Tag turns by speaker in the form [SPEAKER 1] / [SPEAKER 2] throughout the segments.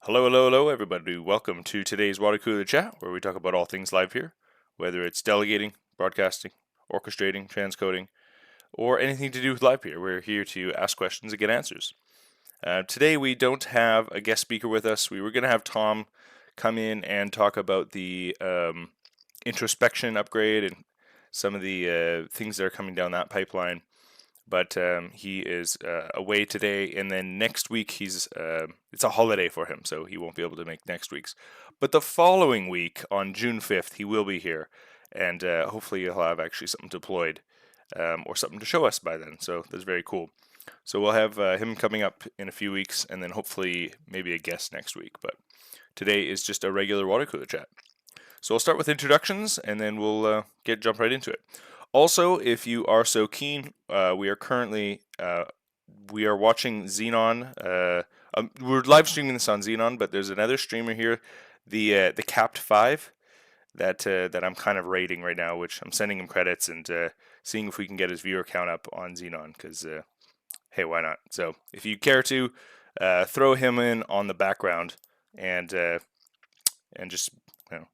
[SPEAKER 1] Hello, everybody. Welcome to today's Water Cooler Chat, where we talk about all things Livepeer, whether it's delegating, broadcasting, orchestrating, transcoding, or anything to do with Livepeer. We're here to ask questions and get answers. Today, we don't have a guest speaker with us. We were going to have Tom come in and talk about the introspection upgrade and some of the things that are coming down that pipeline. But he is away today, and then next week it's a holiday for him, so he won't be able to make next week's. But the following week, on June 5th, he will be here, and hopefully he'll have actually something deployed or something to show us by then, so that's very cool. So we'll have him coming up in a few weeks, and then hopefully maybe a guest next week, but today is just a regular water cooler chat. So I'll start with introductions, and then we'll jump right into it. Also, if you are so keen, we are currently we are watching Xenon. We're live streaming this on Xenon, but there's another streamer here, the Capped 5, that I'm kind of rating right now, which I'm sending him credits and seeing if we can get his viewer count up on Xenon, because hey, why not? So if you care to throw him in on the background and just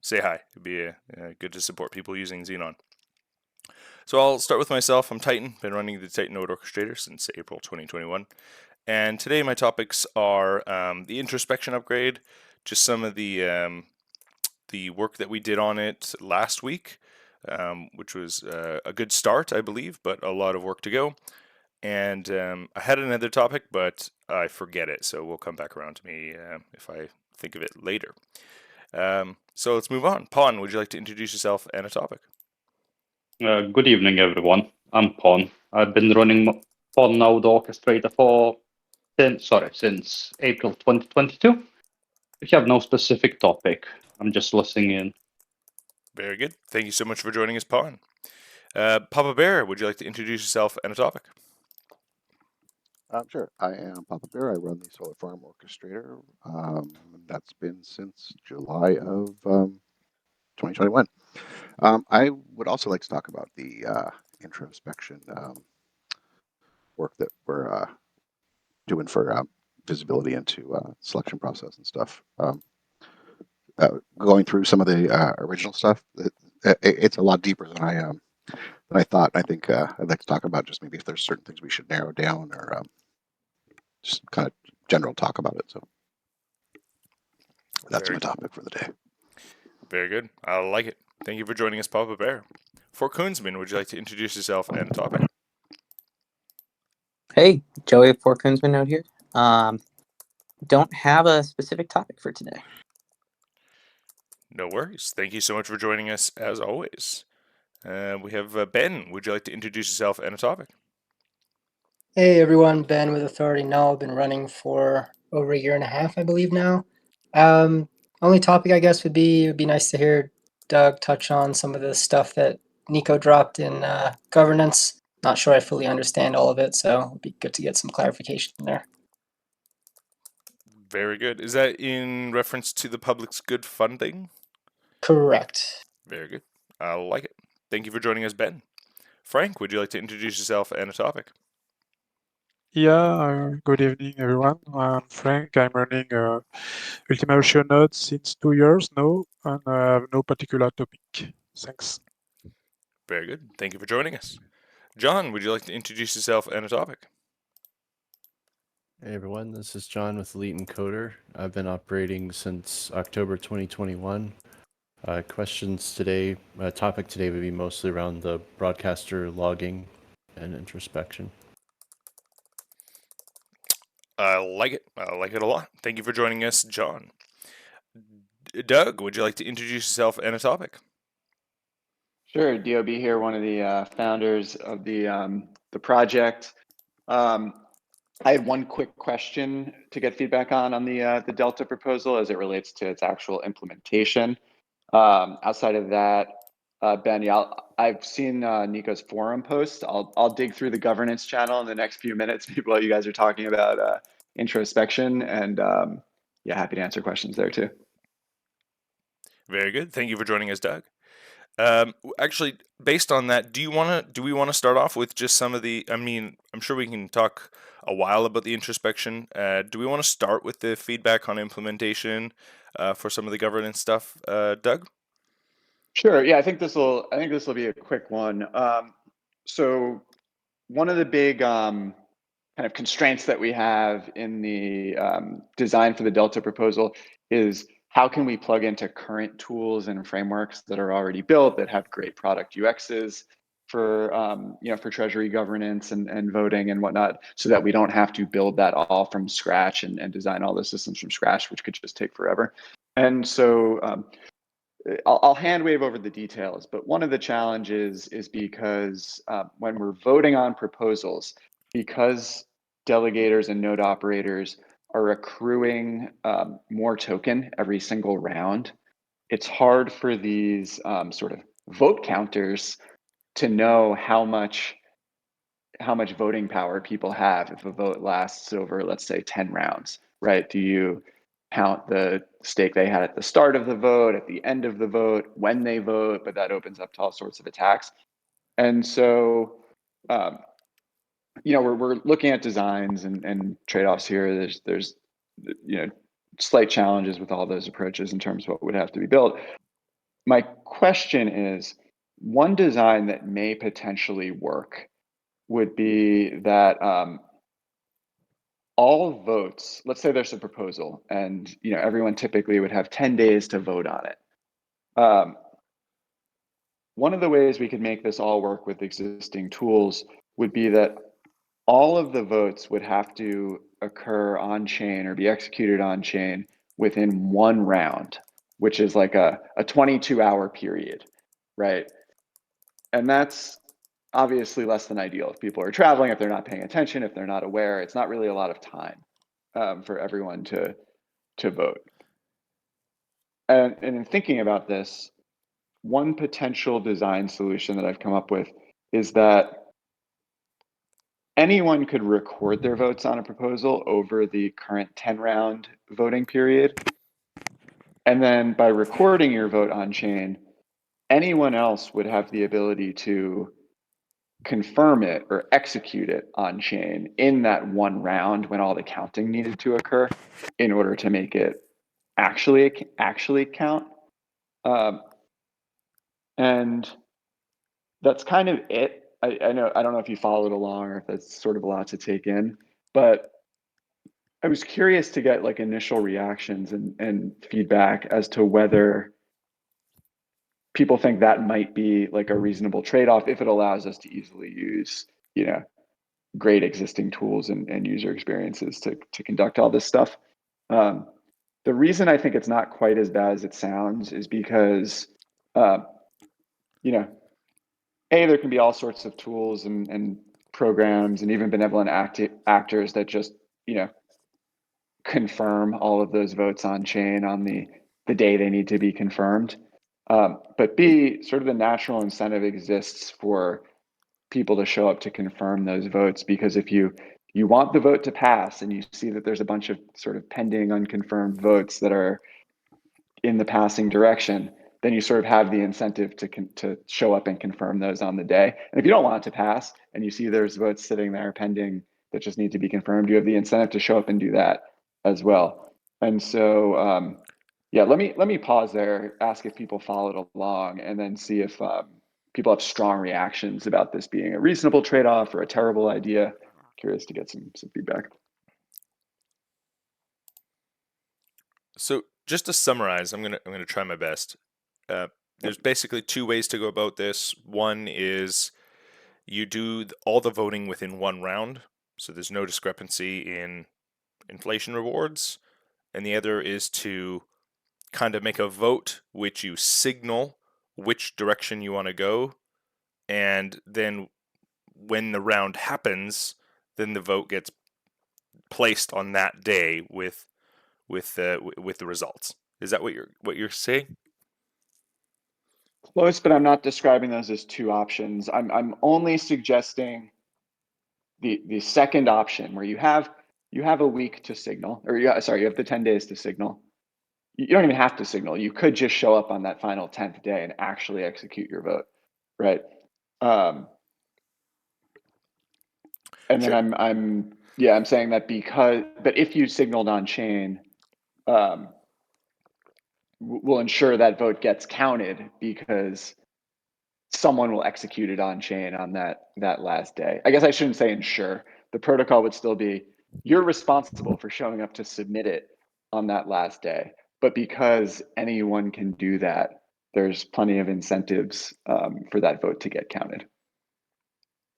[SPEAKER 1] say hi, it'd be good to support people using Xenon. So I'll start with myself. I'm Titan, been running the Titan Node Orchestrator since April 2021. And today my topics are the introspection upgrade, just some of the work that we did on it last week, which was a good start, I believe, but a lot of work to go. And I had another topic, but I forget it, so we'll come back around to me if I think of it later. So let's move on. Pon, would you like to introduce yourself and a topic?
[SPEAKER 2] Good evening, everyone. I'm Pon. I've been running Pon Node Orchestrator since April 2022. We have no specific topic. I'm just listening in.
[SPEAKER 1] Very good. Thank you so much for joining us, Pon. Papa Bear, would you like to introduce yourself and a topic?
[SPEAKER 3] Sure. I am Papa Bear. I run the Solar Farm Orchestrator. That's been since July of 2021. I would also like to talk about the introspection work that we're doing for visibility into selection process and stuff. Going through some of the original stuff, it's a lot deeper than I thought. I think I'd like to talk about just maybe if there's certain things we should narrow down or just kind of general talk about it. So that's my topic for the day.
[SPEAKER 1] Very good. I like it. Thank you for joining us, Papa Bear. For Koonsman, would you like to introduce yourself and a topic?
[SPEAKER 4] Hey, Joey for Koonsman out here. Don't have a specific topic for today.
[SPEAKER 1] No worries. Thank you so much for joining us, as always. We have Ben. Would you like to introduce yourself and a topic?
[SPEAKER 5] Hey everyone, Ben with Authority Null. Been running for over a year and a half, I believe now. Only topic I guess would be, it would be nice to hear Doug touch on some of the stuff that Nico dropped in governance. Not sure I fully understand all of it, so it'd be good to get some clarification there.
[SPEAKER 1] Very good. Is that in reference to the public's good funding?
[SPEAKER 5] Correct.
[SPEAKER 1] Very good. I like it. Thank you for joining us, Ben. Frank, would you like to introduce yourself and a topic?
[SPEAKER 6] Yeah, good evening, everyone. I'm Frank. I'm running Ultima Ocean Node since 2 years now, and I have no particular topic. Thanks.
[SPEAKER 1] Very good. Thank you for joining us. John, would you like to introduce yourself and a topic?
[SPEAKER 7] Hey everyone, this is John with Elite Encoder. I've been operating since October 2021. Questions today, topic today would be mostly around the broadcaster logging and introspection.
[SPEAKER 1] I like it. I like it a lot. Thank you for joining us, John. Doug, would you like to introduce yourself and a topic?
[SPEAKER 8] Sure, DOB here, one of the founders of the project. I had one quick question to get feedback on the Delta proposal as it relates to its actual implementation. Outside of that, Ben, yeah, I've seen Nico's forum post. I'll dig through the governance channel in the next few minutes while you guys are talking about introspection, and yeah, happy to answer questions there too.
[SPEAKER 1] Very good. Thank you for joining us, Doug. Actually, based on that, do we want to start off with just some of the? I mean, I'm sure we can talk a while about the introspection. Do we want to start with the feedback on implementation for some of the governance stuff, Doug?
[SPEAKER 8] Sure. Yeah, I think this will be a quick one. So one of the big kind of constraints that we have in the design for the Delta proposal is how can we plug into current tools and frameworks that are already built that have great product UXs for for treasury governance and voting and whatnot, so that we don't have to build that all from scratch and design all the systems from scratch, which could just take forever. And so I'll hand wave over the details, but one of the challenges is because when we're voting on proposals, because delegators and node operators are accruing more token every single round, it's hard for these sort of vote counters to know how much voting power people have if a vote lasts over, let's say, 10 rounds, right? Do you count the stake they had at the start of the vote, at the end of the vote, when they vote? But that opens up to all sorts of attacks. And so, we're looking at designs and trade-offs here. There's slight challenges with all those approaches in terms of what would have to be built. My question is, one design that may potentially work would be that all votes, let's say there's a proposal and everyone typically would have 10 days to vote on it. One of the ways we could make this all work with existing tools would be that all of the votes would have to occur on chain or be executed on chain within one round, which is like a 22-hour period, right? And that's obviously less than ideal if people are traveling, if they're not paying attention, if they're not aware. It's not really a lot of time for everyone to vote. And in thinking about this, one potential design solution that I've come up with is that anyone could record their votes on a proposal over the current 10-round voting period. And then by recording your vote on chain, anyone else would have the ability to confirm it or execute it on chain in that one round when all the counting needed to occur in order to make it actually count. And that's kind of it. I don't know if you followed along or if that's sort of a lot to take in, but I was curious to get like initial reactions and feedback as to whether people think that might be like a reasonable trade-off if it allows us to easily use, great existing tools and user experiences to conduct all this stuff. The reason I think it's not quite as bad as it sounds is because, there can be all sorts of tools and programs and even benevolent actors that just, confirm all of those votes on chain on the day they need to be confirmed. But B, sort of the natural incentive exists for people to show up to confirm those votes, because if you want the vote to pass and you see that there's a bunch of sort of pending unconfirmed votes that are in the passing direction, then you sort of have the incentive to show up and confirm those on the day. And if you don't want it to pass and you see there's votes sitting there pending that just need to be confirmed, you have the incentive to show up and do that as well. And so, let me pause there, ask if people followed along, and then see if people have strong reactions about this being a reasonable trade-off or a terrible idea. Curious to get some feedback.
[SPEAKER 1] So just to summarize, I'm gonna try my best. There's basically two ways to go about this. One is you do all the voting within one round, so there's no discrepancy in inflation rewards, and the other is to kind of make a vote which you signal which direction you want to go, and then when the round happens, then the vote gets placed on that day with the results. Is that what you're saying?
[SPEAKER 8] Close, but I'm not describing those as two options. I'm only suggesting the second option where you have a week to signal, or you have the 10 days to signal. you don't even have to signal. You could just show up on that final 10th day and actually execute your vote, right? And
[SPEAKER 1] Sure.
[SPEAKER 8] then I'm saying that but if you signaled on chain, we'll ensure that vote gets counted because someone will execute it on chain on that last day. I guess I shouldn't say ensure. The protocol would still be, you're responsible for showing up to submit it on that last day. But because anyone can do that, there's plenty of incentives for that vote to get counted.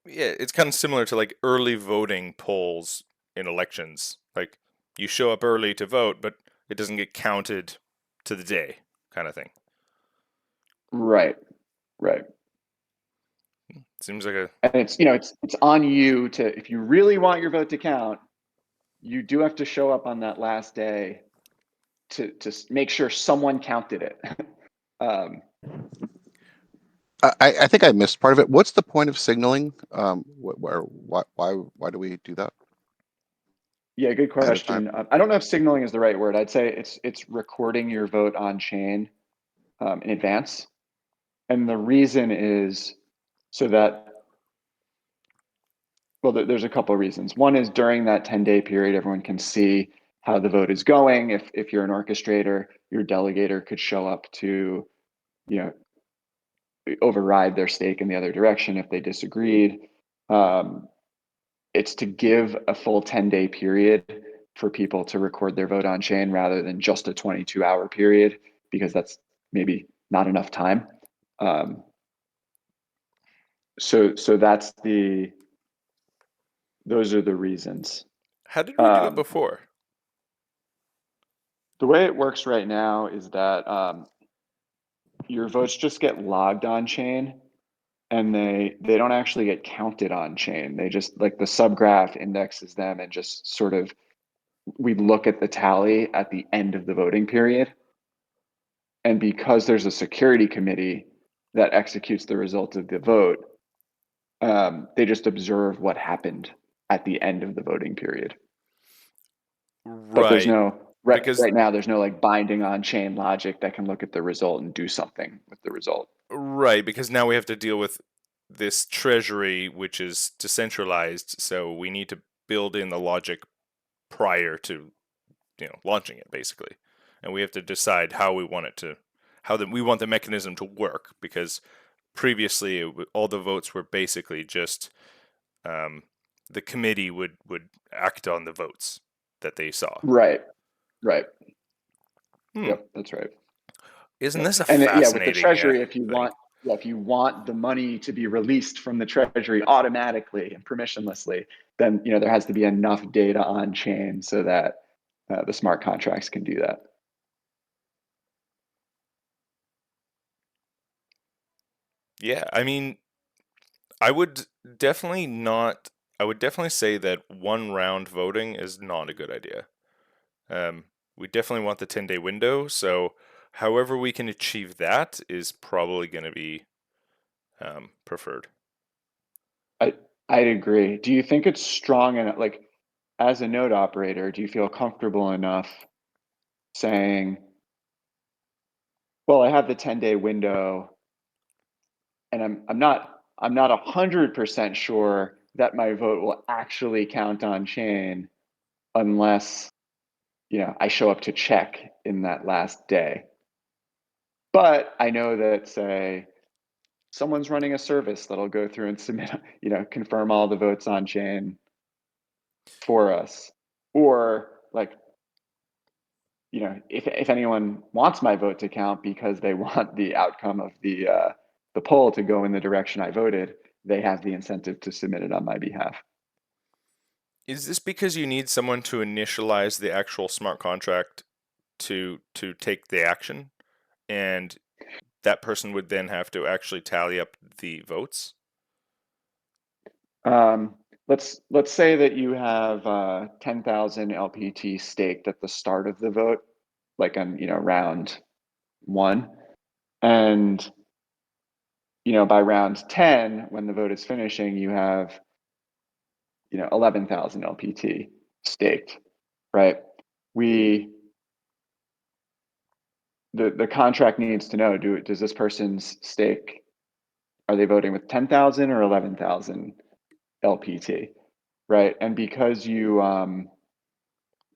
[SPEAKER 1] Yeah, it's kind of similar to like early voting polls in elections. Like you show up early to vote, but it doesn't get counted to the day, kind of thing.
[SPEAKER 8] Right.
[SPEAKER 1] Seems like a
[SPEAKER 8] And it's on you to, if you really want your vote to count, you do have to show up on that last day to make sure someone counted it.
[SPEAKER 3] I think I missed part of it. What's the point of signaling? Why do we do that
[SPEAKER 8] Yeah, good
[SPEAKER 3] ahead of time?
[SPEAKER 8] question. I don't know if signaling is the right word. I'd say it's recording your vote on chain in advance. And the reason is so that, well, there's a couple of reasons. One is during that 10-day period, everyone can see how the vote is going. If you're an orchestrator, your delegator could show up to, override their stake in the other direction if they disagreed. It's to give a full 10-day period for people to record their vote on chain rather than just a 22-hour period, because that's maybe not enough time. So those are the reasons.
[SPEAKER 1] How did we do it before?
[SPEAKER 8] The way it works right now is that your votes just get logged on chain, and they don't actually get counted on chain. They just, like, the subgraph indexes them, and just sort of, we look at the tally at the end of the voting period. And because there's a security committee that executes the result of the vote, they just observe what happened at the end of the voting period. But there's
[SPEAKER 1] Right.
[SPEAKER 8] no,
[SPEAKER 1] Because
[SPEAKER 8] right now, there's no like binding on chain logic that can look at the result and do something with the result.
[SPEAKER 1] Right, because now we have to deal with this treasury, which is decentralized, so we need to build in the logic prior to, launching it, basically. And we have to decide how we want it to, we want the mechanism to work, because previously all the votes were basically just the committee would act on the votes that they saw.
[SPEAKER 8] Right.
[SPEAKER 1] Hmm.
[SPEAKER 8] Yep, that's right.
[SPEAKER 1] Isn't this a
[SPEAKER 8] And
[SPEAKER 1] fascinating
[SPEAKER 8] with the treasury, if you
[SPEAKER 1] thing?
[SPEAKER 8] want the money to be released from the treasury automatically and permissionlessly, then there has to be enough data on chain so that the smart contracts can do that.
[SPEAKER 1] Yeah, I mean, I would definitely say that one round voting is not a good idea. We definitely want the 10-day window, so however we can achieve that is probably going to be preferred.
[SPEAKER 8] I'd agree. Do you think it's strong enough, like, as a node operator, do you feel comfortable enough saying, well, I have the 10-day window, and I'm not 100% sure that my vote will actually count on chain unless I show up to check in that last day. But I know that, say, someone's running a service that'll go through and submit, confirm all the votes on chain for us. Or, like, if anyone wants my vote to count because they want the outcome of the poll to go in the direction I voted, they have the incentive to submit it on my behalf.
[SPEAKER 1] Is this because you need someone to initialize the actual smart contract to take the action, and that person would then have to actually tally up the votes?
[SPEAKER 8] Let's say that you have 10,000 LPT staked at the start of the vote, like on round 1, and by round 10, when the vote is finishing, you have 11,000 LPT staked, right? We the contract needs to know, does this person's stake, are they voting with 10,000 or 11,000 LPT, right? And because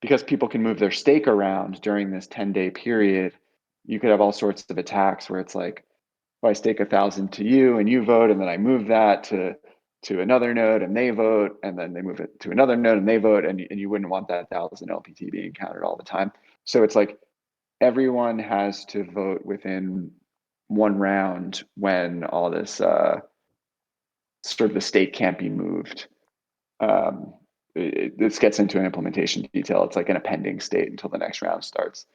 [SPEAKER 8] because people can move their stake around during this 10-day period, you could have all sorts of attacks where it's like, I stake 1,000 to you and you vote, and then I move that to another node and they vote, and then they move it to another node and they vote, and you wouldn't want that 1,000 LPT being counted all the time. So it's like everyone has to vote within one round when all this sort of the state can't be moved. This gets into an implementation detail. It's like in a pending state until the next round starts.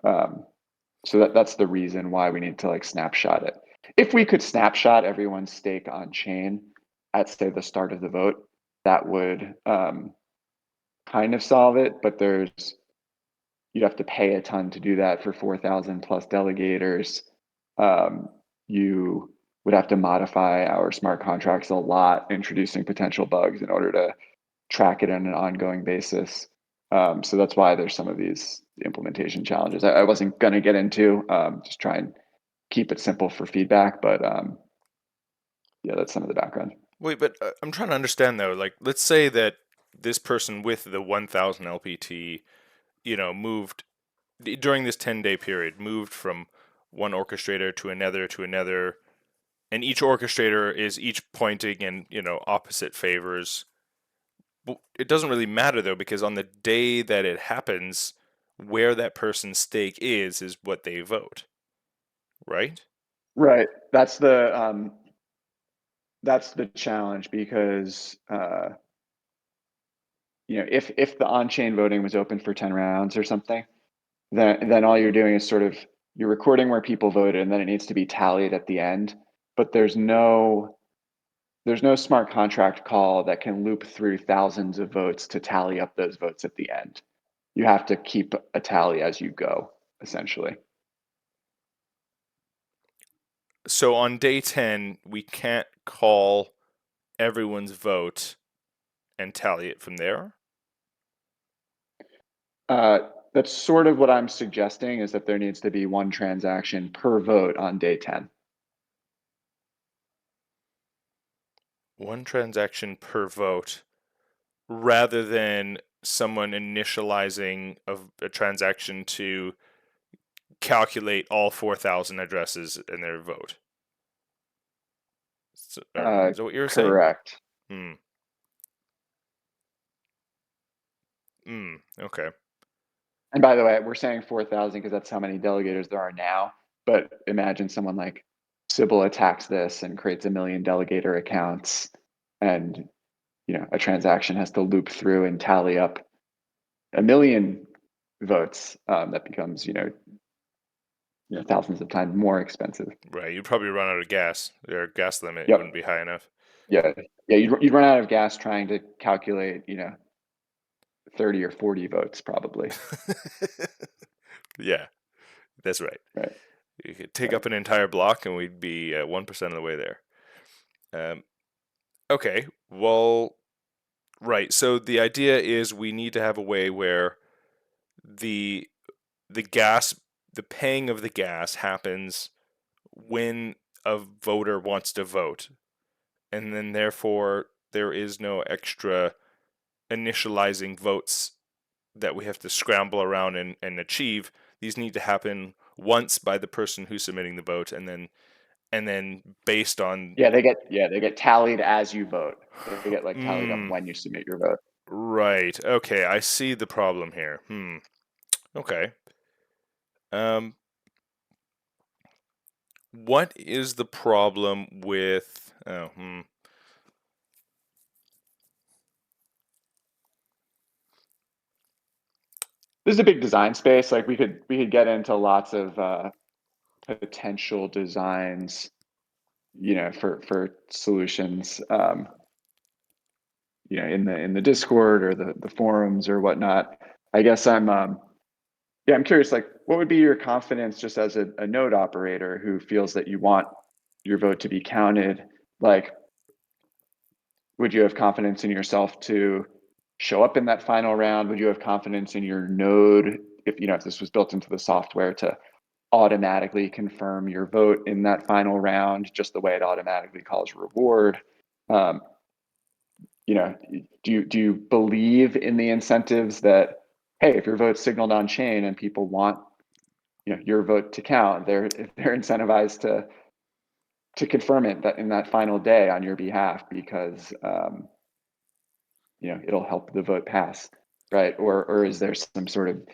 [SPEAKER 8] So that's the reason why we need to like snapshot it. If we could snapshot everyone's stake on chain at say the start of the vote, that would kind of solve it, but you'd have to pay a ton to do that for 4,000 plus delegators. You would have to modify our smart contracts a lot, introducing potential bugs in order to track it on an ongoing basis. So that's why there's some of these implementation challenges. I wasn't going to get into, just try and keep it simple for feedback, but yeah, that's some of the background.
[SPEAKER 1] Wait, but I'm trying to understand though. Like, let's say that this person with the 1,000 LPT, moved during this 10-day period, moved from one orchestrator to another, and each orchestrator is each pointing in opposite favors. It doesn't really matter though, because on the day that it happens, where that person's stake is what they vote, right?
[SPEAKER 8] Right. That's the challenge, because if the on-chain voting was open for 10 rounds or something, then all you're doing is sort of you're recording where people voted, and then it needs to be tallied at the end. But there's no smart contract call that can loop through thousands of votes to tally up those votes at the end. You have to keep a tally as you go, essentially.
[SPEAKER 1] So on day 10, we can't call everyone's vote and tally it from there?
[SPEAKER 8] That's sort of what I'm suggesting, is that there needs to be one transaction per vote on day 10.
[SPEAKER 1] One transaction per vote, rather than someone initializing a transaction to calculate all 4,000 addresses in their vote. So, is that what you were saying?
[SPEAKER 8] Correct.
[SPEAKER 1] Okay.
[SPEAKER 8] And by the way, we're saying 4,000 because that's how many delegators there are now. But imagine someone like Sybil attacks this and creates 1 million delegator accounts, and a transaction has to loop through and tally up 1 million votes. That becomes thousands of times more expensive.
[SPEAKER 1] Right. You'd probably run out of gas. Their gas limit
[SPEAKER 8] Yep.
[SPEAKER 1] wouldn't be high enough.
[SPEAKER 8] Yeah. You'd run out of gas trying to calculate 30 or 40 votes probably.
[SPEAKER 1] Yeah, that's right.
[SPEAKER 8] Right.
[SPEAKER 1] You could take up an entire block and we'd be 1% of the way there. Okay, well, right. So the idea is we need to have a way where the paying of the gas happens when a voter wants to vote, and then therefore there is no extra initializing votes that we have to scramble around and achieve. These need to happen once by the person who's submitting the vote, and then based on
[SPEAKER 8] they get tallied as you vote. They get like tallied up when you submit your vote.
[SPEAKER 1] Right. Okay, I see the problem here. Okay. What is the problem with
[SPEAKER 8] This is a big design space. Like we could get into lots of potential designs, for solutions, in the Discord or the forums or whatnot. I guess I'm curious, like, what would be your confidence just as a node operator who feels that you want your vote to be counted? Like, would you have confidence in yourself to show up in that final round? Would you have confidence in your node if this was built into the software to automatically confirm your vote in that final round, just the way it automatically calls reward. You know, do you believe in the incentives that, hey, if your vote's signaled on chain and people want, you know, your vote to count, they're incentivized to confirm it in that final day on your behalf because you know, it'll help the vote pass, right? Or is there some sort of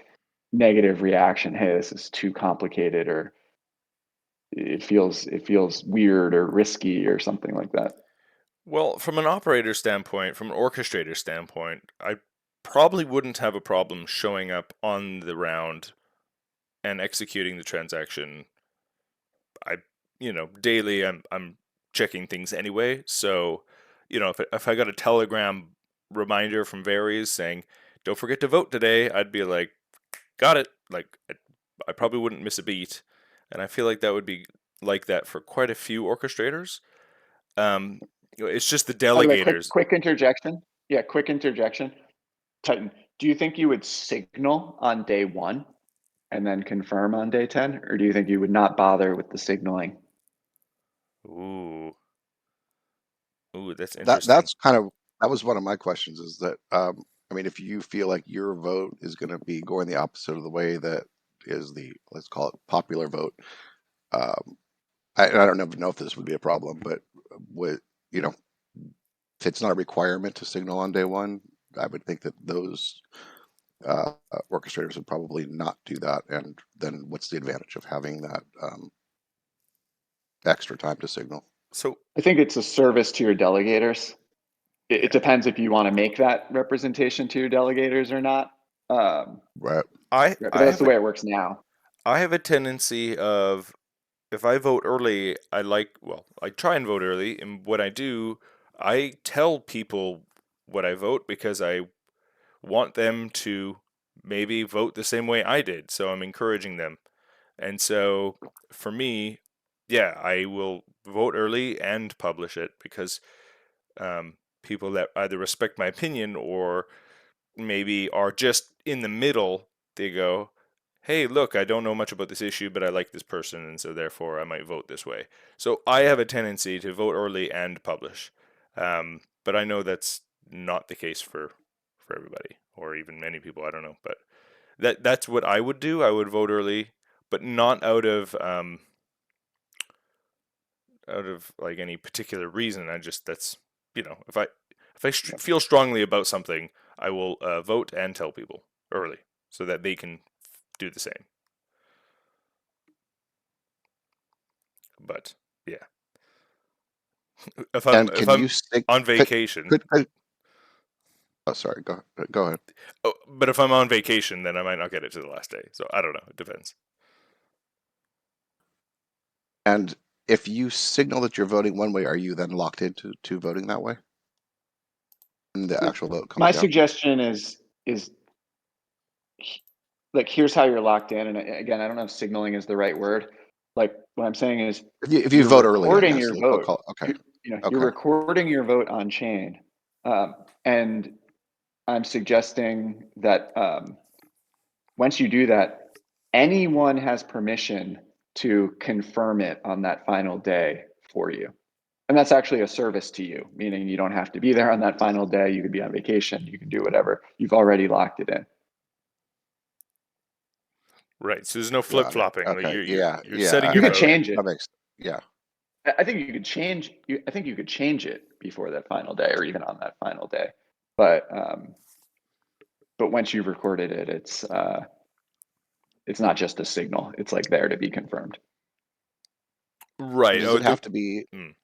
[SPEAKER 8] negative reaction? Hey, this is too complicated, or it feels weird or risky or something like that.
[SPEAKER 1] Well, from an operator standpoint, from an orchestrator standpoint, I probably wouldn't have a problem showing up on the round and executing the transaction. Daily I'm checking things anyway. So, if I got a Telegram reminder from Varies saying, "Don't forget to vote today," I'd be like, "Got it." Like I probably wouldn't miss a beat, and I feel like that would be like that for quite a few orchestrators. It's just the
[SPEAKER 8] By the way,
[SPEAKER 1] delegators.
[SPEAKER 8] quick interjection. Yeah, quick interjection. Titan, do you think you would signal on day 1 and then confirm on day 10, or do you think you would not bother with the signaling?
[SPEAKER 1] Ooh, that's interesting.
[SPEAKER 3] That was one of my questions. Is that I mean, if you feel like your vote is going to be going the opposite of the way that is the, let's call it, popular vote, I don't know if this would be a problem, but with, you know, if it's not a requirement to signal on day 1, I would think that those orchestrators would probably not do that. And then what's the advantage of having that extra time to signal?
[SPEAKER 1] So
[SPEAKER 8] I think it's a service to your delegators. It
[SPEAKER 1] Yeah.
[SPEAKER 8] depends if you want to make that representation to your delegators or not.
[SPEAKER 3] Right.
[SPEAKER 1] I
[SPEAKER 8] But
[SPEAKER 1] I
[SPEAKER 8] that's the
[SPEAKER 1] have
[SPEAKER 8] way it works now.
[SPEAKER 1] I have a tendency of, if I vote early, I try and vote early, and what I do, I tell people what I vote because I want them to maybe vote the same way I did. So I'm encouraging them. And so for me, yeah, I will vote early and publish it because people that either respect my opinion or maybe are just in the middle, they go, "Hey, look, I don't know much about this issue, but I like this person, and so therefore I might vote this way." So I have a tendency to vote early and publish, but I know that's not the case for everybody, or even many people. I don't know, but that's what I would do. I would vote early, but not out of like any particular reason. That's if I feel strongly about something, I will vote and tell people early so that they can do the same. But yeah, if I'm on vacation,
[SPEAKER 3] oh, sorry, go ahead.
[SPEAKER 1] but if I'm on vacation, then I might not get it to the last day. So I don't know. It depends.
[SPEAKER 3] And if you signal that you're voting one way, are you then locked into voting that way? And the actual vote comes
[SPEAKER 8] My
[SPEAKER 3] down?
[SPEAKER 8] suggestion is like, here's how you're locked in. And again, I don't know if signaling is the right word. Like, what I'm saying is,
[SPEAKER 3] if you vote early, I guess.
[SPEAKER 8] your vote.
[SPEAKER 3] Okay.
[SPEAKER 8] You're recording your vote on chain, and I'm suggesting that once you do that, anyone has permission to confirm it on that final day for you. And that's actually a service to you, meaning you don't have to be there on that final day. You could be on vacation. You can do whatever. You've already locked it in.
[SPEAKER 1] Right. So there's no flip flopping.
[SPEAKER 3] Okay.
[SPEAKER 1] Like you're
[SPEAKER 3] yeah.
[SPEAKER 1] setting
[SPEAKER 8] You
[SPEAKER 1] your
[SPEAKER 8] could
[SPEAKER 1] vote.
[SPEAKER 8] change it.
[SPEAKER 3] That makes, yeah.
[SPEAKER 8] I think you could change. I think you could change it before that final day, or even on that final day. But once you've recorded it, it's not just a signal. It's like there to be confirmed.
[SPEAKER 1] Right.
[SPEAKER 3] Does it have to be
[SPEAKER 1] Mm.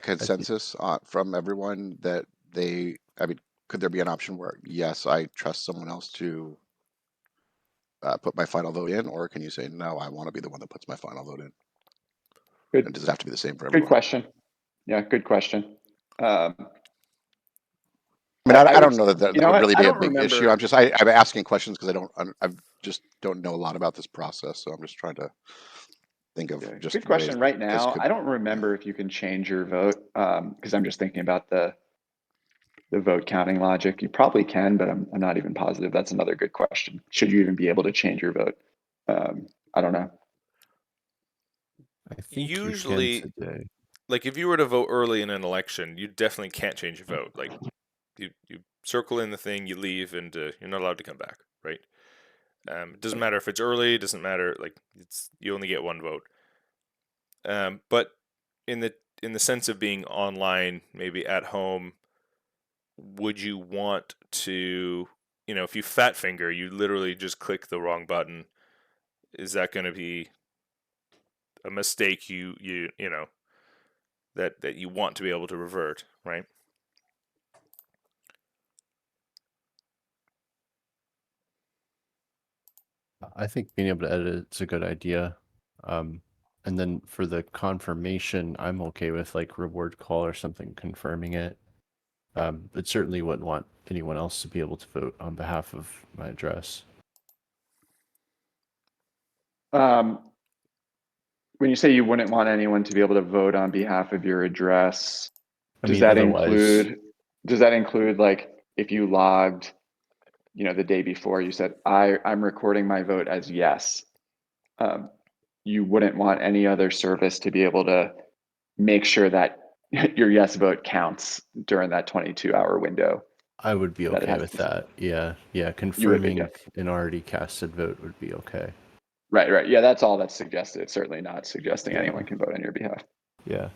[SPEAKER 3] consensus from everyone that they? I mean, could there be an option where, yes, I trust someone else to put my final vote in, or can you say, no, I want to be the one that puts my final vote in?
[SPEAKER 8] Good.
[SPEAKER 3] And does it have to be the same for everyone?
[SPEAKER 8] Good question. Yeah, good question.
[SPEAKER 3] I mean, I don't know that would really be a big issue. I'm asking questions because I just don't know a lot about this process, so I'm just trying to think of just
[SPEAKER 8] good question. Right now,
[SPEAKER 3] could,
[SPEAKER 8] I don't remember if you can change your vote because I'm just thinking about the vote counting logic. You probably can, but I'm not even positive. That's another good question. Should you even be able to change your vote? I don't know.
[SPEAKER 7] I think
[SPEAKER 1] Usually,
[SPEAKER 7] you can today.
[SPEAKER 1] like if you were to vote early in an election, you definitely can't change your vote. Like you circle in the thing, you leave, and you're not allowed to come back, right? It doesn't matter if it's early. It doesn't matter. Like you only get one vote. But in the sense of being online, maybe at home, would you want to, if you fat finger, you literally just click the wrong button. Is that going to be a mistake that you want to be able to revert, right?
[SPEAKER 7] I think being able to edit is a good idea. And then for the confirmation, I'm okay with like reward call or something confirming it. But certainly wouldn't want anyone else to be able to vote on behalf of my address.
[SPEAKER 8] When you say you wouldn't want anyone to be able to vote on behalf of your address,
[SPEAKER 7] I
[SPEAKER 8] does
[SPEAKER 7] mean,
[SPEAKER 8] that
[SPEAKER 7] otherwise,
[SPEAKER 8] include like if you logged, the day before you said, I'm recording my vote as yes. You wouldn't want any other service to be able to make sure that your yes vote counts during that 22-hour window.
[SPEAKER 7] I would be
[SPEAKER 8] that it
[SPEAKER 7] okay
[SPEAKER 8] has
[SPEAKER 7] with
[SPEAKER 8] to-
[SPEAKER 7] that. Yeah.
[SPEAKER 8] You would be,
[SPEAKER 7] Confirming
[SPEAKER 8] yeah.
[SPEAKER 7] an already casted vote would be okay.
[SPEAKER 8] Right. Yeah, that's all that's suggested. It's certainly not suggesting
[SPEAKER 7] Yeah.
[SPEAKER 8] anyone can vote on your behalf.
[SPEAKER 7] Yeah.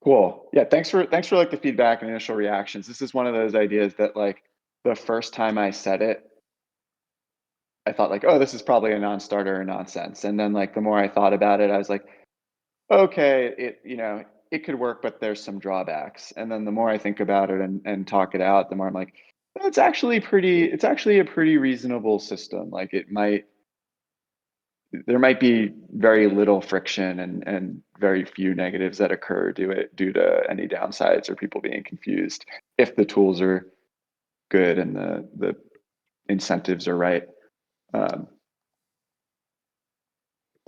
[SPEAKER 8] Cool. Yeah, thanks for like the feedback and initial reactions. This is one of those ideas that like the first time I said it, I thought like, oh, this is probably a non-starter or nonsense. And then like the more I thought about it, I was like, okay, it could work, but there's some drawbacks. And then the more I think about it and talk it out, the more I'm like, it's actually a pretty reasonable system. Like there might be very little friction and very few negatives that occur due to any downsides or people being confused if the tools are good and the incentives are right.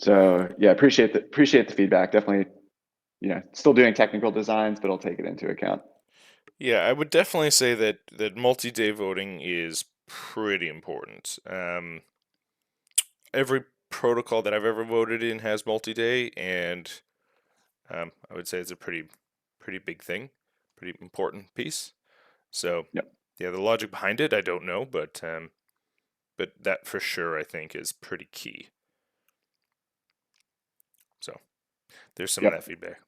[SPEAKER 8] So yeah, appreciate the feedback. Definitely, still doing technical designs, but I'll take it into account.
[SPEAKER 1] Yeah, I would definitely say that multi-day voting is pretty important. Every protocol that I've ever voted in has multi-day, and I would say it's a pretty big thing, pretty important piece. So
[SPEAKER 8] Yep.
[SPEAKER 1] yeah, the logic behind it I don't know, but that for sure I think is pretty key. So there's some of that feedback.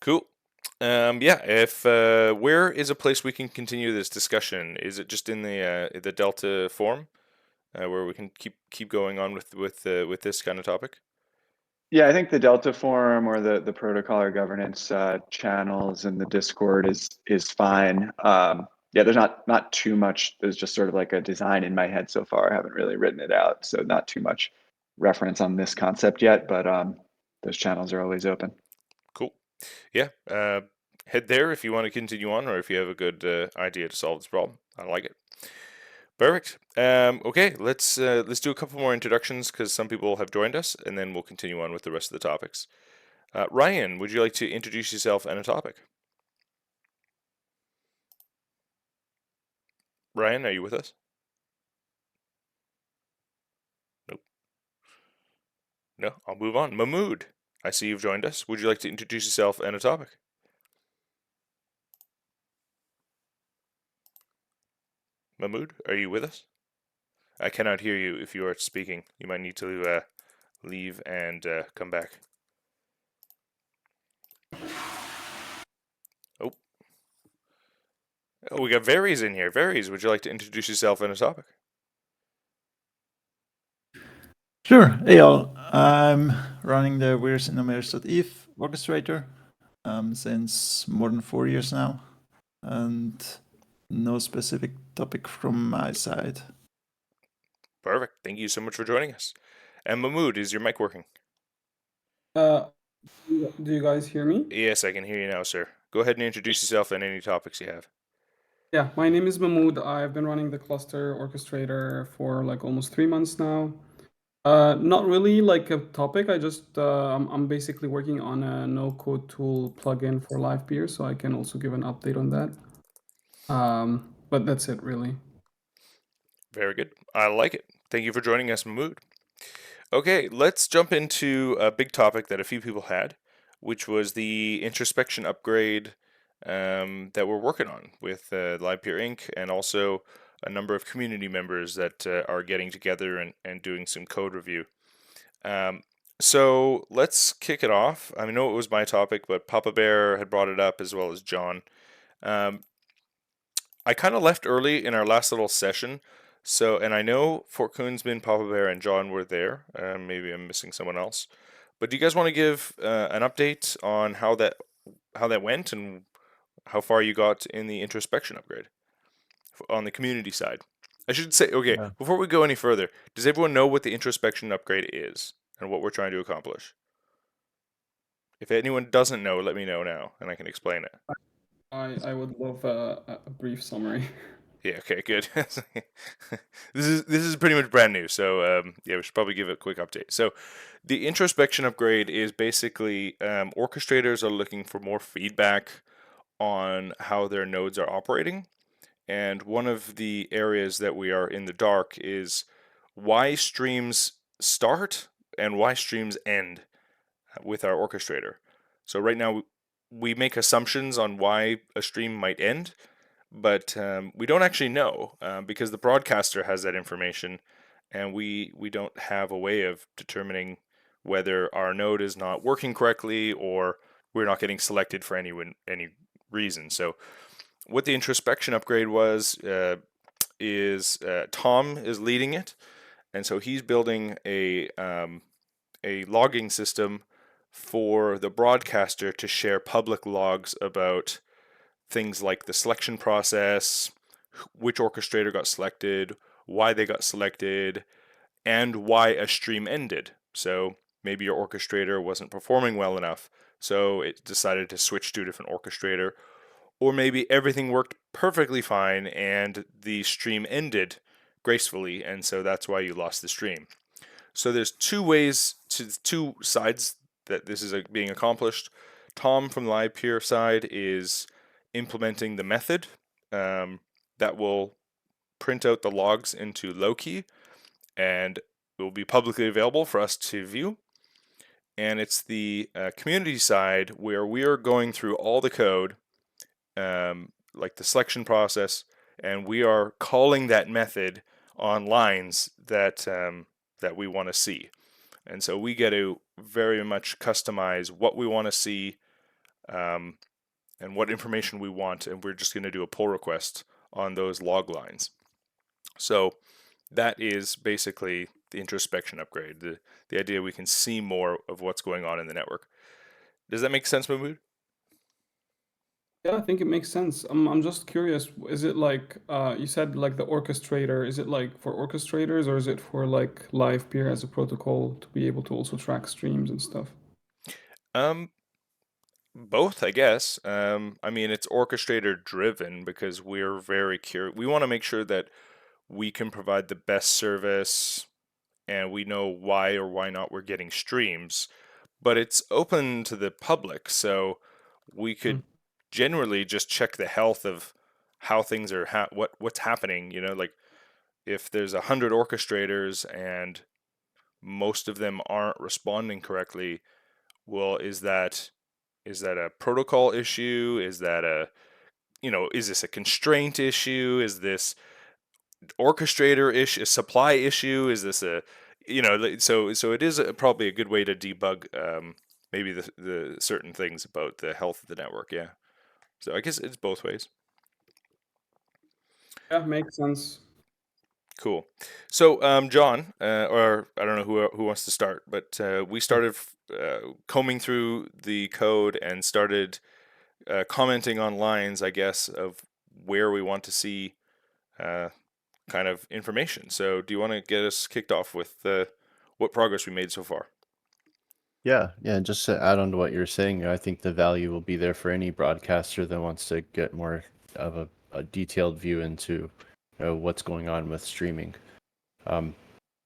[SPEAKER 1] Cool. Yeah, if where is a place we can continue this discussion? Is it just in the Delta forum, where we can keep going on with this kind of topic?
[SPEAKER 8] Yeah, I think the Delta forum or the protocol or governance channels in the Discord is fine. Yeah, there's not too much. There's just sort of like a design in my head so far. I haven't really written it out, so not too much reference on this concept yet. But those channels are always open.
[SPEAKER 1] Cool. Yeah. Head there if you want to continue on, or if you have a good idea to solve this problem. I like it. Perfect. Okay, let's do a couple more introductions because some people have joined us, and then we'll continue on with the rest of the topics. Ryan, would you like to introduce yourself and a topic? Ryan, are you with us? Nope. No, I'll move on. Mamood, I see you've joined us. Would you like to introduce yourself and a topic? Mamood, are you with us? I cannot hear you if you are speaking. You might need to leave and come back. Oh. Oh, we got Varies in here. Varies, would you like to introduce yourself and a topic?
[SPEAKER 9] Sure. Hey all, I'm running the Where's Eve orchestrator since more than 4 years now, and no specific topic from my side.
[SPEAKER 1] Perfect. Thank you so much for joining us. And Mamood, is your mic working?
[SPEAKER 10] Do you guys hear me?
[SPEAKER 1] Yes, I can hear you now, sir. Go ahead and introduce yourself and any topics you have.
[SPEAKER 10] Yeah, my name is Mamood. I've been running the cluster orchestrator for like almost 3 months now. Not really like a topic. I just I'm basically working on a no-code tool plugin for Livepeer, so I can also give an update on that. But that's it, really.
[SPEAKER 1] Very good. I like it. Thank you for joining us, Mamood. Okay, let's jump into a big topic that a few people had, which was the introspection upgrade that we're working on with Livepeer Inc. and also a number of community members that are getting together and doing some code review. So let's kick it off. I know it was my topic, but Papa Bear had brought it up as well as John. I kind of left early in our last little session, and I know Fort Koonsman, Papa Bear, and John were there. Maybe I'm missing someone else. But do you guys want to give an update on how that went and how far you got in the introspection upgrade on the community side? I should say, okay,
[SPEAKER 7] Yeah.
[SPEAKER 1] before we go any further, does everyone know what the introspection upgrade is and what we're trying to accomplish? If anyone doesn't know, let me know now, and I can explain it.
[SPEAKER 10] I would love a brief summary.
[SPEAKER 1] Yeah. Okay. Good. This is pretty much brand new, so yeah, we should probably give it a quick update. So, the introspection upgrade is basically orchestrators are looking for more feedback on how their nodes are operating, and one of the areas that we are in the dark is why streams start and why streams end with our orchestrator. So right now we make assumptions on why a stream might end, but we don't actually know because the broadcaster has that information, and we don't have a way of determining whether our node is not working correctly or we're not getting selected for any reason. So what the introspection upgrade was is Tom is leading it, and so he's building a logging system for the broadcaster to share public logs about things like the selection process, which orchestrator got selected, why they got selected, and why a stream ended. So maybe your orchestrator wasn't performing well enough, so it decided to switch to a different orchestrator. Or maybe everything worked perfectly fine and the stream ended gracefully, and so that's why you lost the stream. So there's two sides that this is being accomplished. Tom from the Livepeer side is implementing the method that will print out the logs into Loki and it will be publicly available for us to view. And it's the community side where we are going through all the code, like the selection process, and we are calling that method on lines that we want to see. And so we get to very much customize what we want to see and what information we want, and we're just going to do a pull request on those log lines. So that is basically the introspection upgrade, the idea we can see more of what's going on in the network. Does that make sense, Mamood?
[SPEAKER 10] Yeah, I think it makes sense. I'm just curious, is it like you said like the orchestrator, is it like for orchestrators or is it for like Livepeer as a protocol to be able to also track streams and stuff?
[SPEAKER 1] Both, I guess. It's orchestrator driven because we're very curious. We want to make sure that we can provide the best service and we know why or why not we're getting streams, but it's open to the public, so we could generally just check the health of how things are what's happening, like if there's 100 orchestrators and most of them aren't responding correctly, well, is that a protocol issue? Is that is this a constraint issue? Is this orchestrator issue, a supply issue? Is this so it is probably a good way to debug maybe the certain things about the health of the network. Yeah. So I guess it's both ways.
[SPEAKER 10] Yeah, makes sense.
[SPEAKER 1] Cool. So, John, or I don't know who wants to start, but we started combing through the code and started commenting on lines, I guess, of where we want to see kind of information. So, do you want to get us kicked off with what progress we made so far?
[SPEAKER 7] Yeah, just to add on to what you're saying, I think the value will be there for any broadcaster that wants to get more of a detailed view into what's going on with streaming.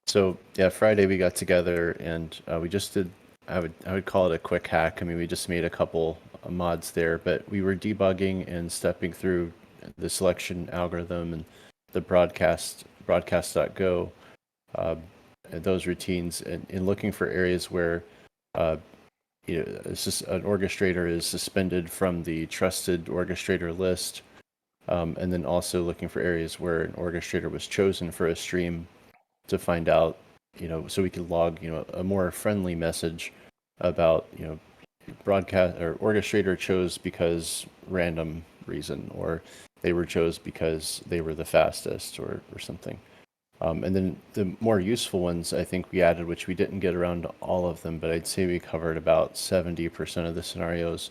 [SPEAKER 7] So yeah, Friday we got together and we just did, I would call it a quick hack. We just made a couple mods there, but we were debugging and stepping through the selection algorithm and the broadcast.go, those routines, and in looking for areas where it's just an orchestrator is suspended from the trusted orchestrator list, and then also looking for areas where an orchestrator was chosen for a stream to find out, so we could log, a more friendly message about, broadcast or orchestrator chose because random reason, or they were chose because they were the fastest, or something. And then the more useful ones, I think we added, which we didn't get around to all of them, but I'd say we covered about 70% of the scenarios,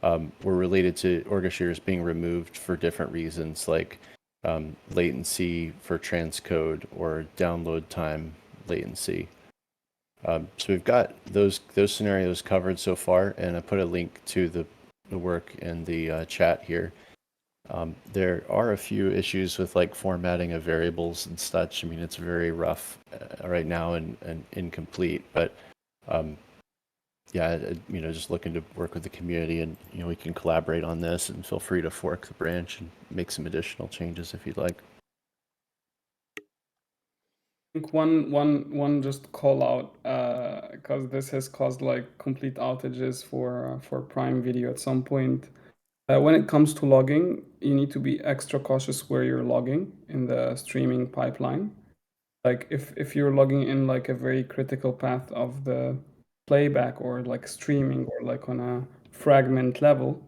[SPEAKER 7] were related to orchestrators being removed for different reasons, like latency for transcode or download time latency. So we've got those scenarios covered so far, and I put a link to the work in the chat here. There are a few issues with like formatting of variables and such. I mean, it's very rough right now and incomplete, but yeah, just looking to work with the community, and we can collaborate on this, and feel free to fork the branch and make some additional changes if you'd like.
[SPEAKER 10] I think one just call out, because this has caused like complete outages for Prime Video at some point. When it comes to logging, you need to be extra cautious where you're logging in the streaming pipeline. Like if you're logging in like a very critical path of the playback, or like streaming, or like on a fragment level,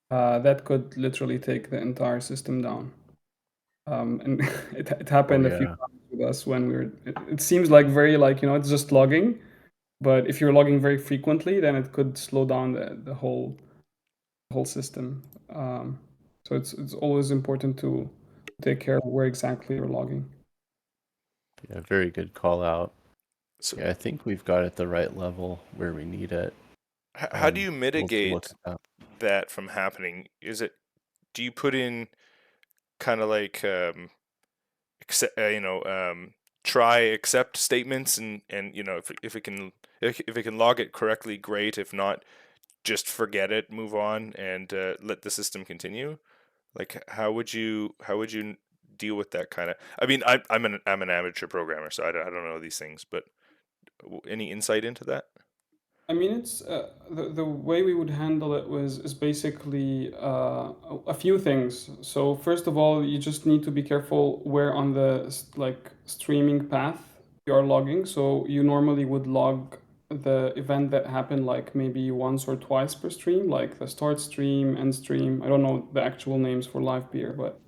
[SPEAKER 10] that could literally take the entire system down. And it happened a few times with us when we were. It seems like very like it's just logging, but if you're logging very frequently, then it could slow down the whole system. So it's always important to take care of where exactly you're logging.
[SPEAKER 7] Yeah, very good call out.
[SPEAKER 1] So,
[SPEAKER 7] yeah, I think we've got it the right level where we need it.
[SPEAKER 1] How do you
[SPEAKER 7] We'll
[SPEAKER 1] mitigate
[SPEAKER 7] look at
[SPEAKER 1] that from happening? Do you put in kind of like try accept statements, and if it can log it correctly, great. If not, just forget it, move on, and let the system continue. Like, how would you deal with that kind of? I mean, I'm an amateur programmer, so I don't know these things, but any insight into that?
[SPEAKER 10] I mean, it's the way we would handle it is basically a few things. So first of all, you just need to be careful where on the streaming path you are logging. So you normally would log the event that happened like maybe once or twice per stream, like the start stream, end stream. I don't know the actual names for Livepeer, but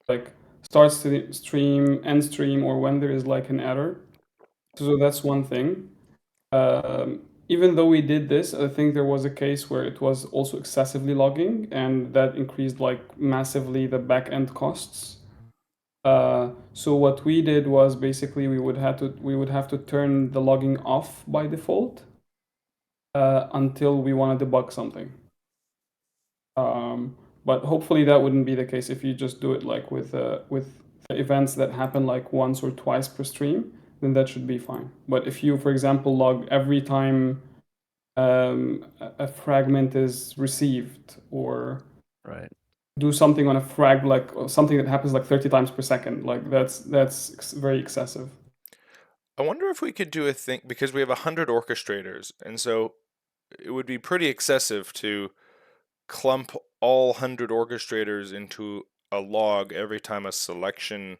[SPEAKER 10] like start stream, end stream, or when there is like an error. So that's one thing. Even though we did this, I think there was a case where it was also excessively logging, and that increased like massively the back-end costs. So what we did was basically we would have to turn the logging off by default until we want to debug something. But hopefully that wouldn't be the case if you just do it like with the events that happen like once or twice per stream, then that should be fine. But if you, for example, log every time a fragment is received, or
[SPEAKER 7] right.
[SPEAKER 10] do something on a frag, like something that happens like 30 times per second, like that's very excessive.
[SPEAKER 1] I wonder if we could do a thing, because we have 100 orchestrators, and so it would be pretty excessive to clump all 100 orchestrators into a log every time a selection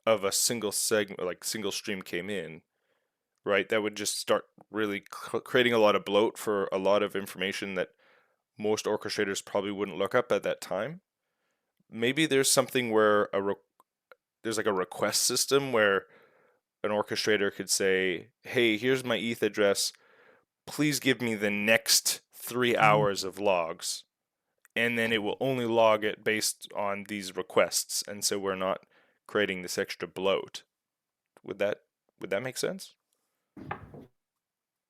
[SPEAKER 1] of a single segment, like single stream, came in, right? That would just start really creating a lot of bloat for a lot of information that most orchestrators probably wouldn't look up at that time. Maybe there's something where there's like a request system where an orchestrator could say, hey, here's my ETH address. Please give me the next 3 hours of logs. And then it will only log it based on these requests. And so we're not creating this extra bloat. Would that make sense?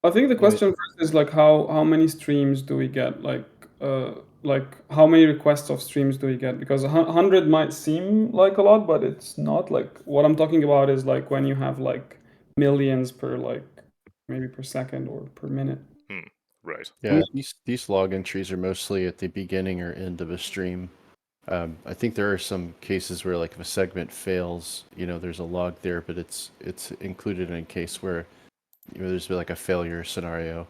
[SPEAKER 10] I think the question first is like how many streams do we get? Like how many requests of streams do we get? Because 100 might seem like a lot, but it's not. Like what I'm talking about is like when you have like millions per like maybe per second or per minute.
[SPEAKER 1] Right.
[SPEAKER 7] Yeah, these log entries are mostly at the beginning or end of a stream. I think there are some cases where, like, if a segment fails, there's a log there, but it's included in a case where there's been like a failure scenario.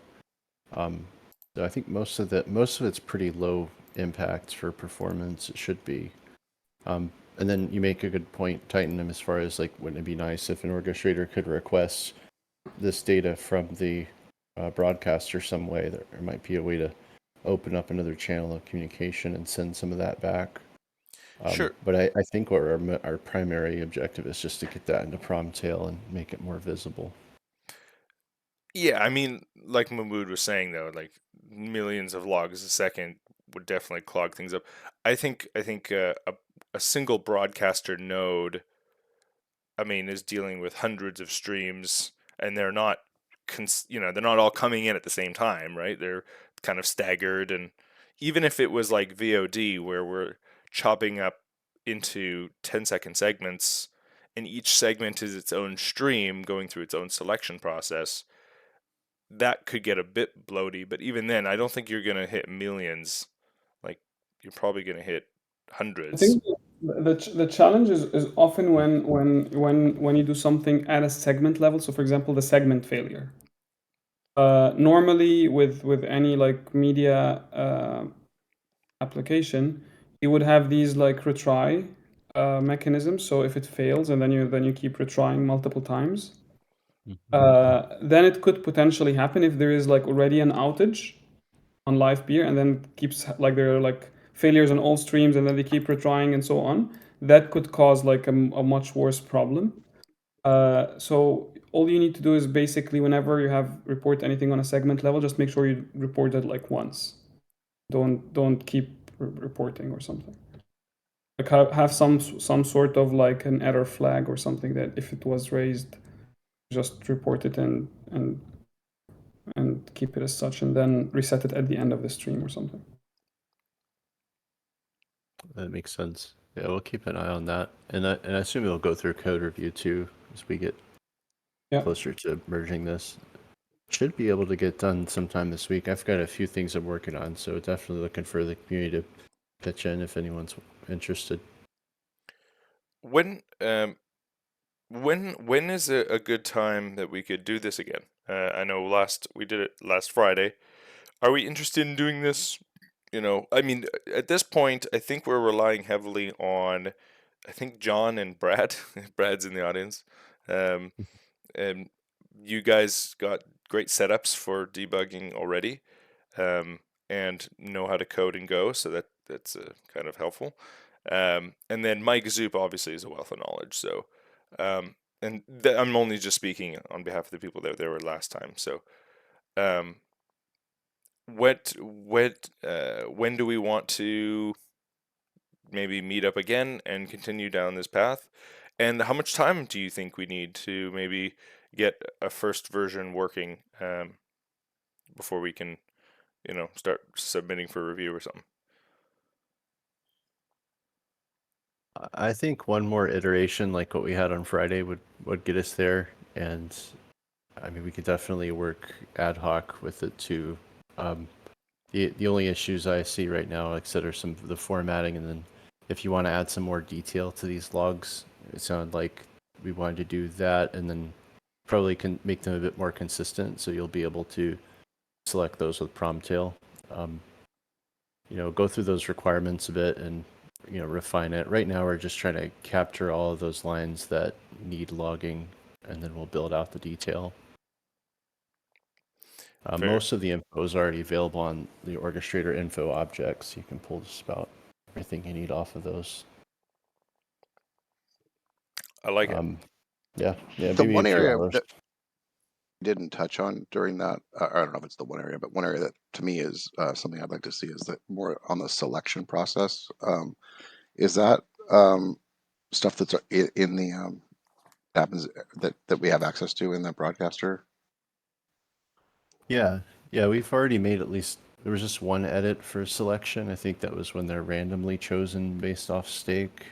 [SPEAKER 7] So I think most of it's pretty low impact for performance. It should be. And then you make a good point, Titan, as far as, like, wouldn't it be nice if an orchestrator could request this data from the broadcaster some way? There might be a way to open up another channel of communication and send some of that back.
[SPEAKER 1] Sure.
[SPEAKER 7] But I think what our primary objective is just to get that into Promtail and make it more visible.
[SPEAKER 1] Yeah, I mean, like Mamood was saying, though, like millions of logs a second would definitely clog things up. I think a single broadcaster node, I mean, is dealing with hundreds of streams, and they're not, they're not all coming in at the same time, right? They're kind of staggered, and even if it was like VOD, where we're chopping up into 10-second segments, and each segment is its own stream going through its own selection process, that could get a bit bloaty. But even then, I don't think you're going to hit millions. Like, you're probably going to hit
[SPEAKER 10] I
[SPEAKER 1] hundreds.
[SPEAKER 10] think the challenge is often when you do something at a segment level. So, for example, the segment failure. Normally, with any like media application, you would have these like retry mechanisms. So if it fails, and then you keep retrying multiple times, then it could potentially happen if there is like already an outage on Livepeer, and then keeps like there are like failures on all streams, and then they keep retrying and so on. That could cause like a much worse problem. So all you need to do is basically whenever you have report anything on a segment level, just make sure you report it like once. Don't keep reporting or something. Like have some sort of like an error flag or something that if it was raised, just report it and keep it as such, and then reset it at the end of the stream or something.
[SPEAKER 7] That makes sense. Yeah, we'll keep an eye on that, and I assume it'll go through code review too as we get closer to merging this. Should be able to get done sometime this week. I've got a few things I'm working on, so definitely looking for the community to pitch in if anyone's interested.
[SPEAKER 1] When is a good time that we could do this again? I know we did it last Friday. Are we interested in doing this? I mean, at this point, I think we're relying heavily on, I think, John and Brad. Brad's in the audience. And you guys got great setups for debugging already, and know how to code and Go, so that's kind of helpful. And then Mike Zoop obviously is a wealth of knowledge. So, and I'm only just speaking on behalf of the people that there were last time. So, when do we want to maybe meet up again and continue down this path? And how much time do you think we need to maybe get a first version working before we can, start submitting for review or something?
[SPEAKER 7] I think one more iteration like what we had on Friday would get us there, and I mean we could definitely work ad hoc with it too. The only issues I see right now, like I said, are some of the formatting, and then if you want to add some more detail to these logs, it sounded like we wanted to do that, and then probably can make them a bit more consistent, so you'll be able to select those with Promtail. Go through those requirements a bit and refine it. Right now we're just trying to capture all of those lines that need logging, and then we'll build out the detail. Most of the info is already available on the orchestrator info objects. You can pull just about everything you need off of those.
[SPEAKER 1] I like it.
[SPEAKER 3] The
[SPEAKER 7] maybe
[SPEAKER 3] one
[SPEAKER 7] a few
[SPEAKER 3] area
[SPEAKER 7] hours.
[SPEAKER 3] that we didn't touch on during that, I don't know if it's the one area, but one area that to me is something I'd like to see is that more on the selection process. Is that stuff that's in the happens that we have access to in that broadcaster?
[SPEAKER 7] Yeah, we've already made at least, there was just one edit for selection. I think that was when they're randomly chosen based off stake.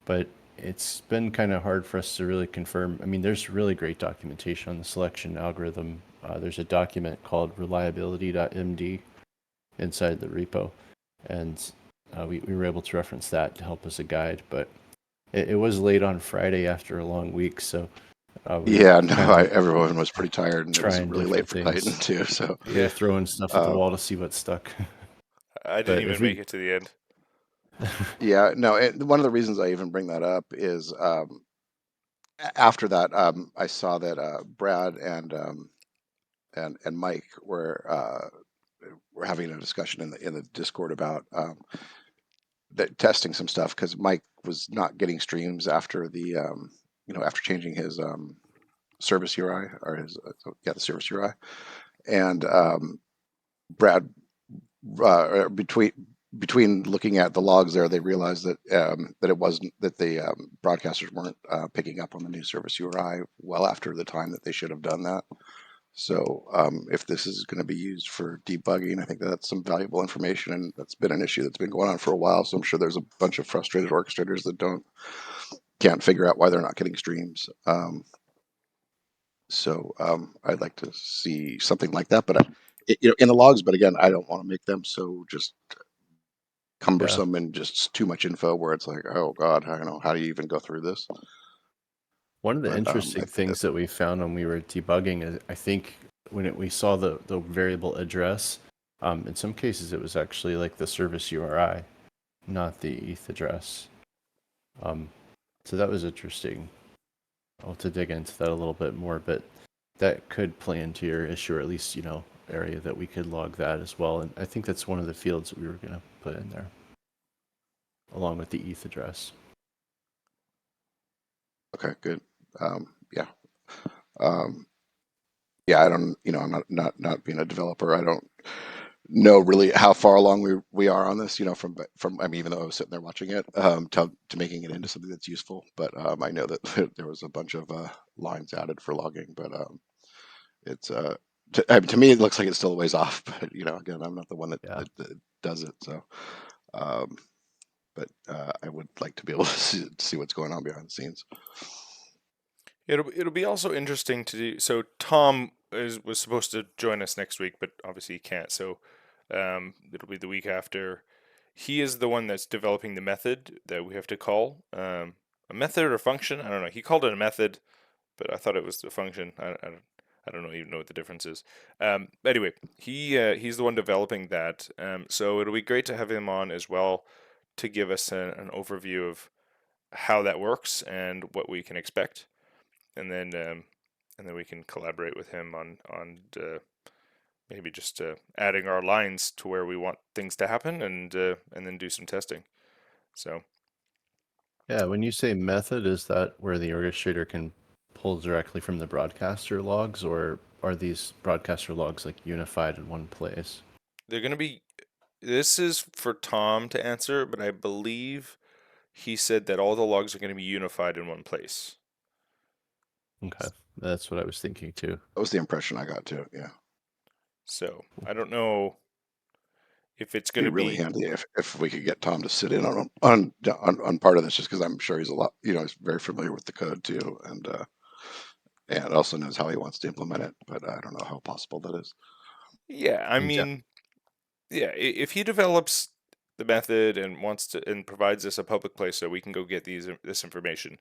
[SPEAKER 7] But it's been kind of hard for us to really confirm. I mean, there's really great documentation on the selection algorithm. There's a document called reliability.md inside the repo. And we were able to reference that to help as a guide, but it was late on Friday after a long week, so we were
[SPEAKER 3] Yeah, no,
[SPEAKER 7] kind of
[SPEAKER 3] everyone was pretty tired, and it was
[SPEAKER 7] trying
[SPEAKER 3] really late
[SPEAKER 7] different
[SPEAKER 3] for Titan
[SPEAKER 7] things.
[SPEAKER 3] too. So
[SPEAKER 7] We were throwing stuff at the wall to see what stuck.
[SPEAKER 1] I didn't
[SPEAKER 7] But if
[SPEAKER 1] even make it to the end.
[SPEAKER 3] yeah, no, one of the reasons I even bring that up is after that, I saw that Brad and Mike were having a discussion in the Discord about that testing some stuff, because Mike was not getting streams after the after changing his service UI, or his the service UI, and Brad between looking at the logs there, they realized that that it wasn't that the broadcasters weren't picking up on the new service URI well after the time that they should have done that. So if this is going to be used for debugging, I think that's some valuable information, and that's been an issue that's been going on for a while. So I'm sure there's a bunch of frustrated orchestrators that can't figure out why they're not getting streams. So I'd like to see something like that, but in the logs. But again, I don't want to make them so just cumbersome and just too much info where it's like, oh God, I don't know, how do you even go through this?
[SPEAKER 7] One of the
[SPEAKER 3] But,
[SPEAKER 7] interesting things that we found when we were debugging is, I think, when we saw the variable address, in some cases it was actually like the service URI, not the ETH address. So that was interesting. I'll have to dig into that a little bit more, but that could play into your issue, or at least, area that we could log that as well. And I think that's one of the fields that we were going to put in there, along with the ETH address.
[SPEAKER 3] Okay, good. Yeah. Yeah, I don't, I'm not being a developer, I don't know really how far along we are on this, from I mean, even though I was sitting there watching it, to making it into something that's useful. But I know that there was a bunch of lines added for logging, but it's to me it looks like it's still a ways off. But again, I'm not the one that does it, so but I would like to be able to see what's going on behind the scenes.
[SPEAKER 1] It'll be also interesting to do. So Tom was supposed to join us next week, but obviously he can't. So it'll be the week after. He is the one that's developing the method that we have to call a method or function. I don't know. He called it a method, but I thought it was a function. I don't even know what the difference is. Anyway, he's the one developing that. So it'll be great to have him on as well to give us an overview of how that works and what we can expect, and then we can collaborate with him on maybe just adding our lines to where we want things to happen, and then do some testing. So
[SPEAKER 7] yeah, when you say method, is that where the orchestrator can pull directly from the broadcaster logs, or are these broadcaster logs like unified in one place?
[SPEAKER 1] they're going to be. This is for Tom to answer, but I believe he said that all the logs are going to be unified in one place.
[SPEAKER 7] Okay, that's what I was thinking too.
[SPEAKER 3] That was the impression I got too. Yeah.
[SPEAKER 1] So I don't know if it's going to
[SPEAKER 3] Be really
[SPEAKER 1] be
[SPEAKER 3] handy if we could get Tom to sit in on part of this, just because I'm sure he's he's very familiar with the code too, and also knows how he wants to implement it. But I don't know how possible that is.
[SPEAKER 1] Yeah, I mean, yeah, if he develops the method and wants to and provides us a public place so we can go get this information,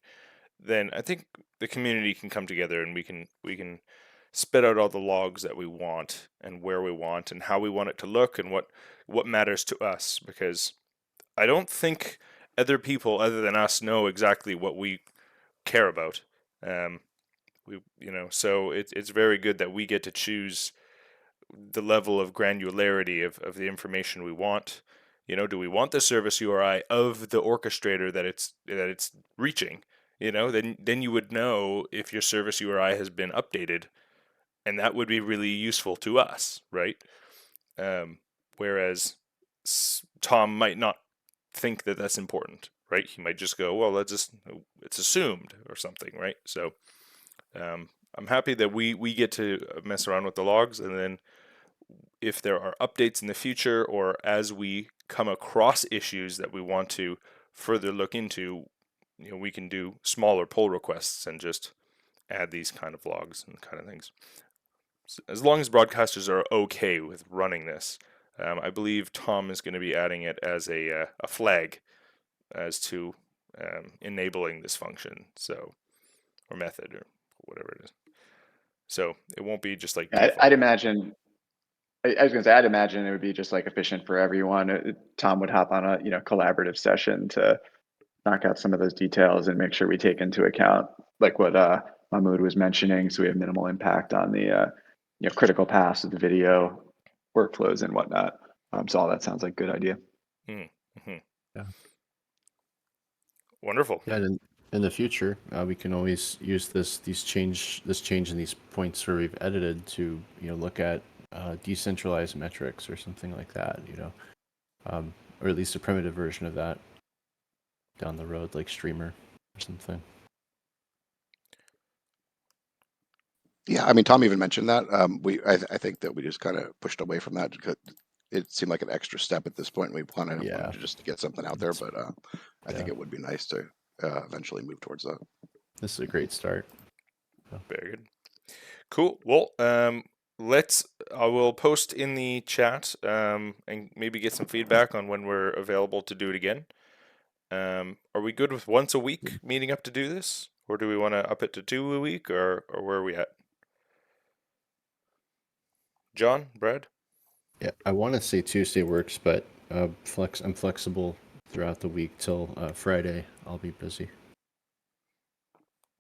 [SPEAKER 1] then I think the community can come together and we can spit out all the logs that we want and where we want and how we want it to look and what matters to us, because I don't think other people other than us know exactly what we care about. So it's very good that we get to choose the level of granularity of the information we want. Do we want the service URI of the orchestrator that it's reaching? Then you would know if your service URI has been updated, and that would be really useful to us, right? Whereas Tom might not think that that's important, right? He might just go, well, it's assumed or something, right? So I'm happy that we get to mess around with the logs, and then if there are updates in the future or as we come across issues that we want to further look into, we can do smaller pull requests and just add these kind of logs and kind of things. As long as broadcasters are okay with running this, I believe Tom is going to be adding it as a flag as to enabling this function, so, or method, or whatever it is. So it won't be just like default.
[SPEAKER 8] I'd imagine. I was gonna say, I'd imagine it would be just like efficient for everyone. Tom would hop on a collaborative session to knock out some of those details and make sure we take into account like what Mamood was mentioning, so we have minimal impact on the critical paths of the video workflows and whatnot. So all that sounds like a good idea.
[SPEAKER 1] Mm-hmm.
[SPEAKER 7] Yeah.
[SPEAKER 1] Wonderful.
[SPEAKER 7] Yeah, and in the future, we can always use this change in these points where we've edited to look at decentralized metrics or something like that, or at least a primitive version of that down the road, like Streamer or something.
[SPEAKER 3] Yeah, I mean, Tom even mentioned that. I think that we just kind of pushed away from that because it seemed like an extra step at this point. We wanted to just get something out there, but I think it would be nice to eventually move towards that.
[SPEAKER 7] This is a great start.
[SPEAKER 1] Very good. Cool. Well, I will post in the chat and maybe get some feedback on when we're available to do it again. Are we good with once a week meeting up to do this? Or do we want to up it to 2 a week, or where are we at? John, Brad?
[SPEAKER 7] Yeah, I want to say Tuesday works, but I'm flexible throughout the week till Friday. I'll be busy.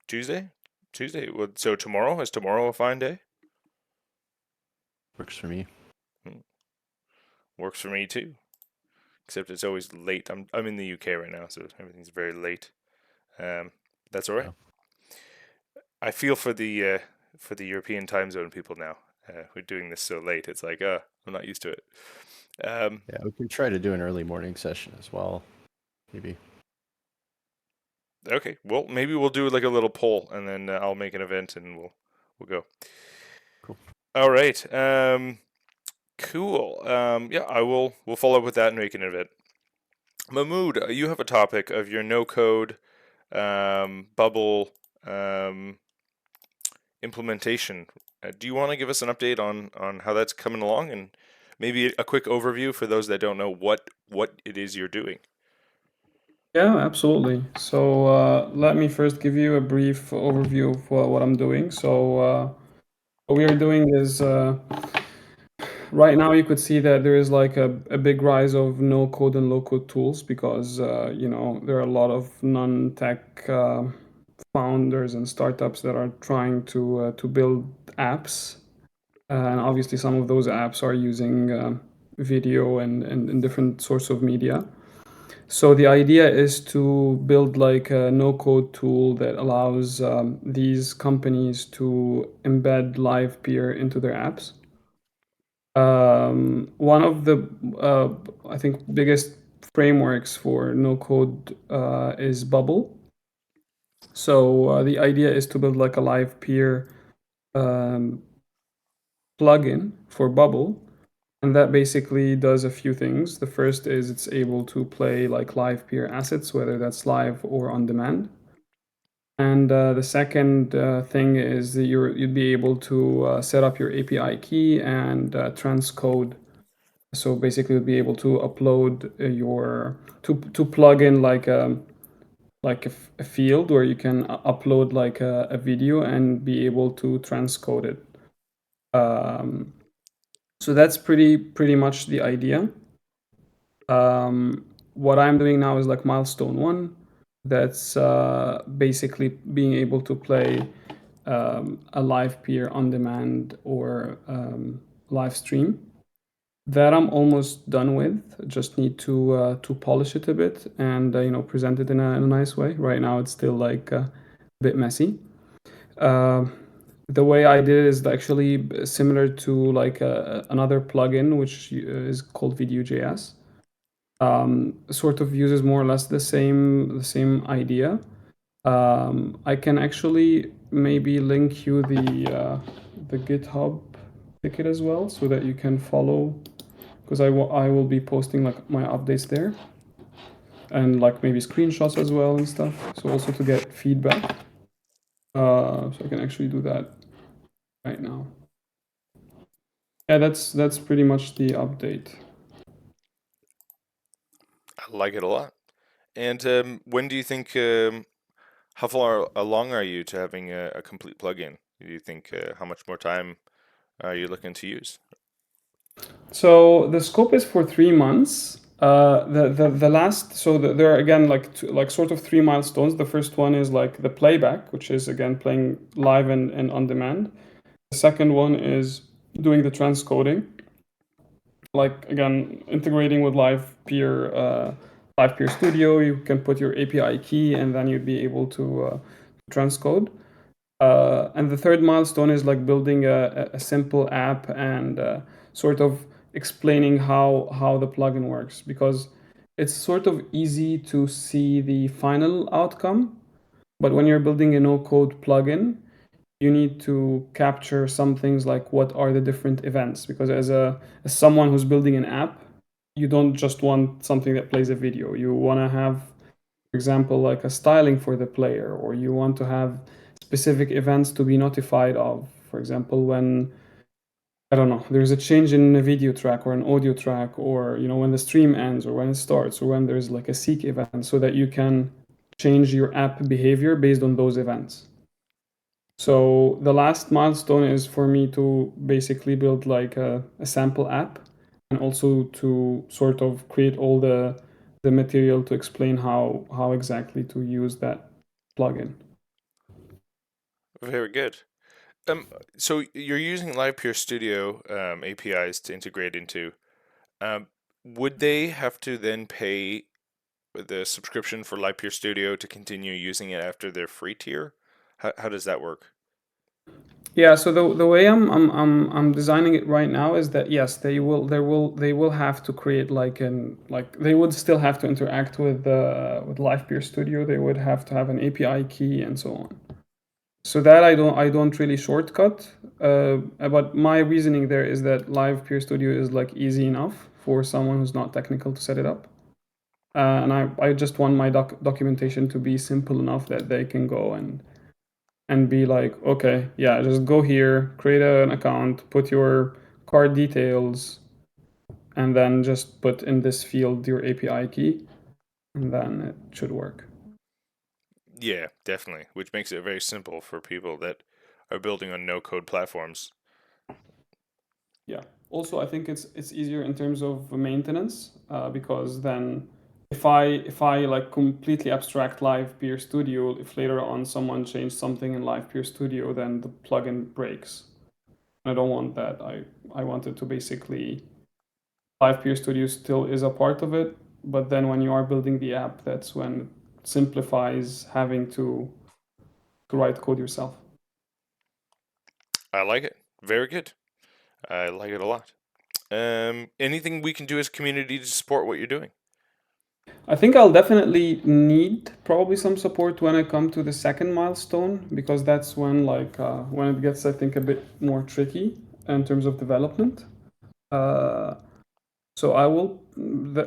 [SPEAKER 1] Tuesday? So tomorrow? Is tomorrow a fine day?
[SPEAKER 7] Works for me.
[SPEAKER 1] Works for me too. Except it's always late. I'm in the UK right now, so everything's very late. That's all right. Yeah. I feel for the European time zone people now. We're doing this so late. It's like, I'm not used to it.
[SPEAKER 7] Yeah, we can try to do an early morning session as well, maybe.
[SPEAKER 1] Okay, well, maybe we'll do like a little poll, and then I'll make an event, and we'll go.
[SPEAKER 7] Cool.
[SPEAKER 1] All right. Cool. Yeah, we'll follow up with that and make an event. Mamood, you have a topic of your no-code bubble implementation. Do you want to give us an update on how that's coming along, and maybe a quick overview for those that don't know what it is you're doing?
[SPEAKER 10] Yeah, absolutely. So let me first give you a brief overview of what I'm doing. So what we are doing is right now you could see that there is like a big rise of no code and low code tools because there are a lot of non-tech founders and startups that are trying to build apps, and obviously some of those apps are using video and different sorts of media. So the idea is to build like a no-code tool that allows these companies to embed Livepeer into their apps. One of the I think biggest frameworks for no-code is Bubble. So the idea is to build like a Livepeer plugin for Bubble. And that basically does a few things. The first is it's able to play like Livepeer assets, whether that's live or on demand. And the second thing is that you'd be able to set up your API key and transcode. So basically, you'd be able to upload to plug in like a field where you can upload like a video and be able to transcode it. So that's pretty much the idea. What I'm doing now is like milestone 1. That's basically being able to play a Livepeer on demand or live stream. That I'm almost done with. Just need to polish it a bit and present it in a nice way. Right now it's still like a bit messy. The way I did it is actually similar to like another plugin which is called Video.js. Sort of uses more or less the same idea. I can actually maybe link you the GitHub ticket as well, so that you can follow, because I will be posting like my updates there, and like maybe screenshots as well and stuff. So also to get feedback. So I can actually do that right now. Yeah, that's pretty much the update.
[SPEAKER 1] I like it a lot. And when do you think, how far along are you to having a complete plugin? Do you think how much more time are you looking to use?
[SPEAKER 10] So the scope is for 3 months. The last, so there are again like sort of 3 milestones. The first one is like the playback, which is again playing live and on demand. The second one is doing the transcoding, like again integrating with Livepeer Studio. You can put your API key, and then you'd be able to transcode. And the third milestone is like building a simple app and sort of explaining how the plugin works, because it's sort of easy to see the final outcome, but when you're building a no-code plugin, you need to capture some things like what are the different events, because as someone who's building an app, you don't just want something that plays a video. You want to have, for example, like a styling for the player, or you want to have specific events to be notified of. For example, when, I don't know, there's a change in a video track or an audio track, or when the stream ends or when it starts, or when there's like a seek event, so that you can change your app behavior based on those events. So the last milestone is for me to basically build like a sample app, and also to sort of create all the material to explain how exactly to use that plugin.
[SPEAKER 1] Very good. So you're using Livepeer Studio APIs to integrate into. Would they have to then pay the subscription for Livepeer Studio to continue using it after their free tier? How does that work?
[SPEAKER 10] Yeah, so the way I'm designing it right now is that yes, they will have to create they would still have to interact with Livepeer Studio. They would have to have an API key and so on. So that I don't really shortcut, but my reasoning there is that Livepeer Studio is like easy enough for someone who's not technical to set it up, and I just want my documentation to be simple enough that they can go and be like, okay, yeah, just go here, create an account, put your card details, and then just put in this field your API key, and then it should work.
[SPEAKER 1] Yeah, definitely. Which makes it very simple for people that are building on no-code platforms.
[SPEAKER 10] Yeah. Also, I think it's easier in terms of maintenance, because then if I like completely abstract Livepeer Studio, if later on someone changed something in Livepeer Studio, then the plugin breaks. I don't want that. I want it to basically, Livepeer Studio still is a part of it, but then when you are building the app, that's when it simplifies having to write code yourself.
[SPEAKER 1] I like it. Very good. I like it a lot. Anything we can do as a community to support what you're doing?
[SPEAKER 10] I think I'll definitely need probably some support when I come to the second milestone, because that's when when it gets, I think, a bit more tricky in terms of development. So I will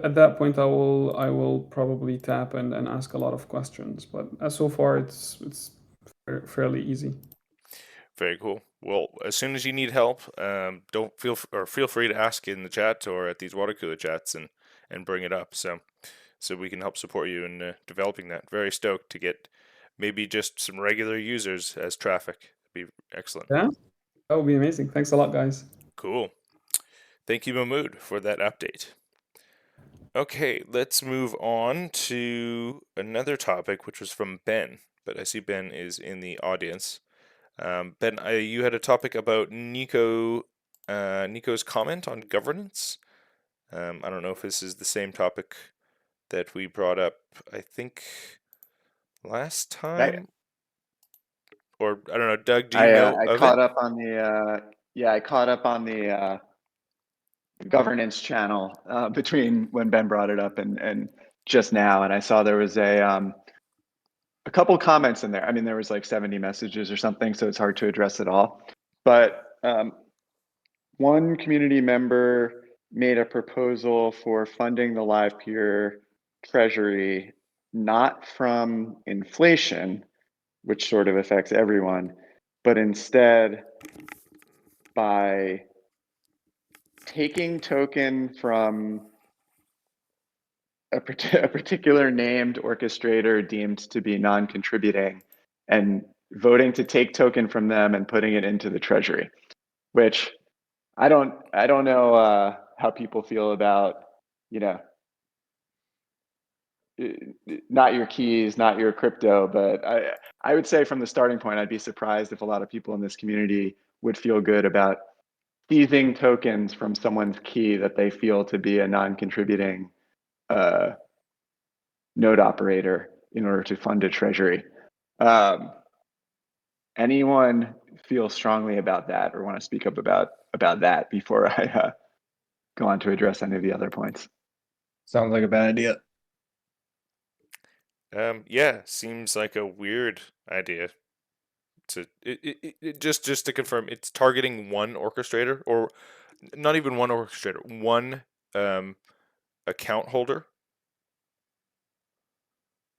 [SPEAKER 10] at that point I will probably tap and ask a lot of questions, but so far it's fairly easy.
[SPEAKER 1] Very cool. Well, as soon as you need help, don't feel free to ask in the chat or at these water cooler chats and bring it up. So we can help support you in developing that. Very stoked to get maybe just some regular users as traffic. It'd be excellent.
[SPEAKER 10] Yeah, that would be amazing. Thanks a lot, guys.
[SPEAKER 1] Cool. Thank you, Mamood, for that update. Okay, let's move on to another topic, which was from Ben. But I see Ben is in the audience. Ben, you had a topic about Nico's comment on governance. I don't know if this is the same topic that we brought up, I think, last time. Or I don't know, Doug, do you know
[SPEAKER 8] I
[SPEAKER 1] of
[SPEAKER 8] caught
[SPEAKER 1] it?
[SPEAKER 8] up on the I caught up on the governance channel between when Ben brought it up and just now, and I saw there was a couple comments in there. I mean, there was like 70 messages or something, so it's hard to address it all. But one community member made a proposal for funding the Livepeer treasury not from inflation, which sort of affects everyone, but instead by taking token from a particular named orchestrator deemed to be non-contributing and voting to take token from them and putting it into the treasury, which I don't know how people feel about, you know, not your keys, not your crypto, but I would say from the starting point, I'd be surprised if a lot of people in this community would feel good about seizing tokens from someone's key that they feel to be a non-contributing node operator in order to fund a treasury. Anyone feel strongly about that or want to speak up about that before I go on to address any of the other points?
[SPEAKER 11] Sounds like a bad idea.
[SPEAKER 1] Yeah, seems like a weird idea. Just to confirm, it's targeting one orchestrator, or not even one orchestrator, one account holder.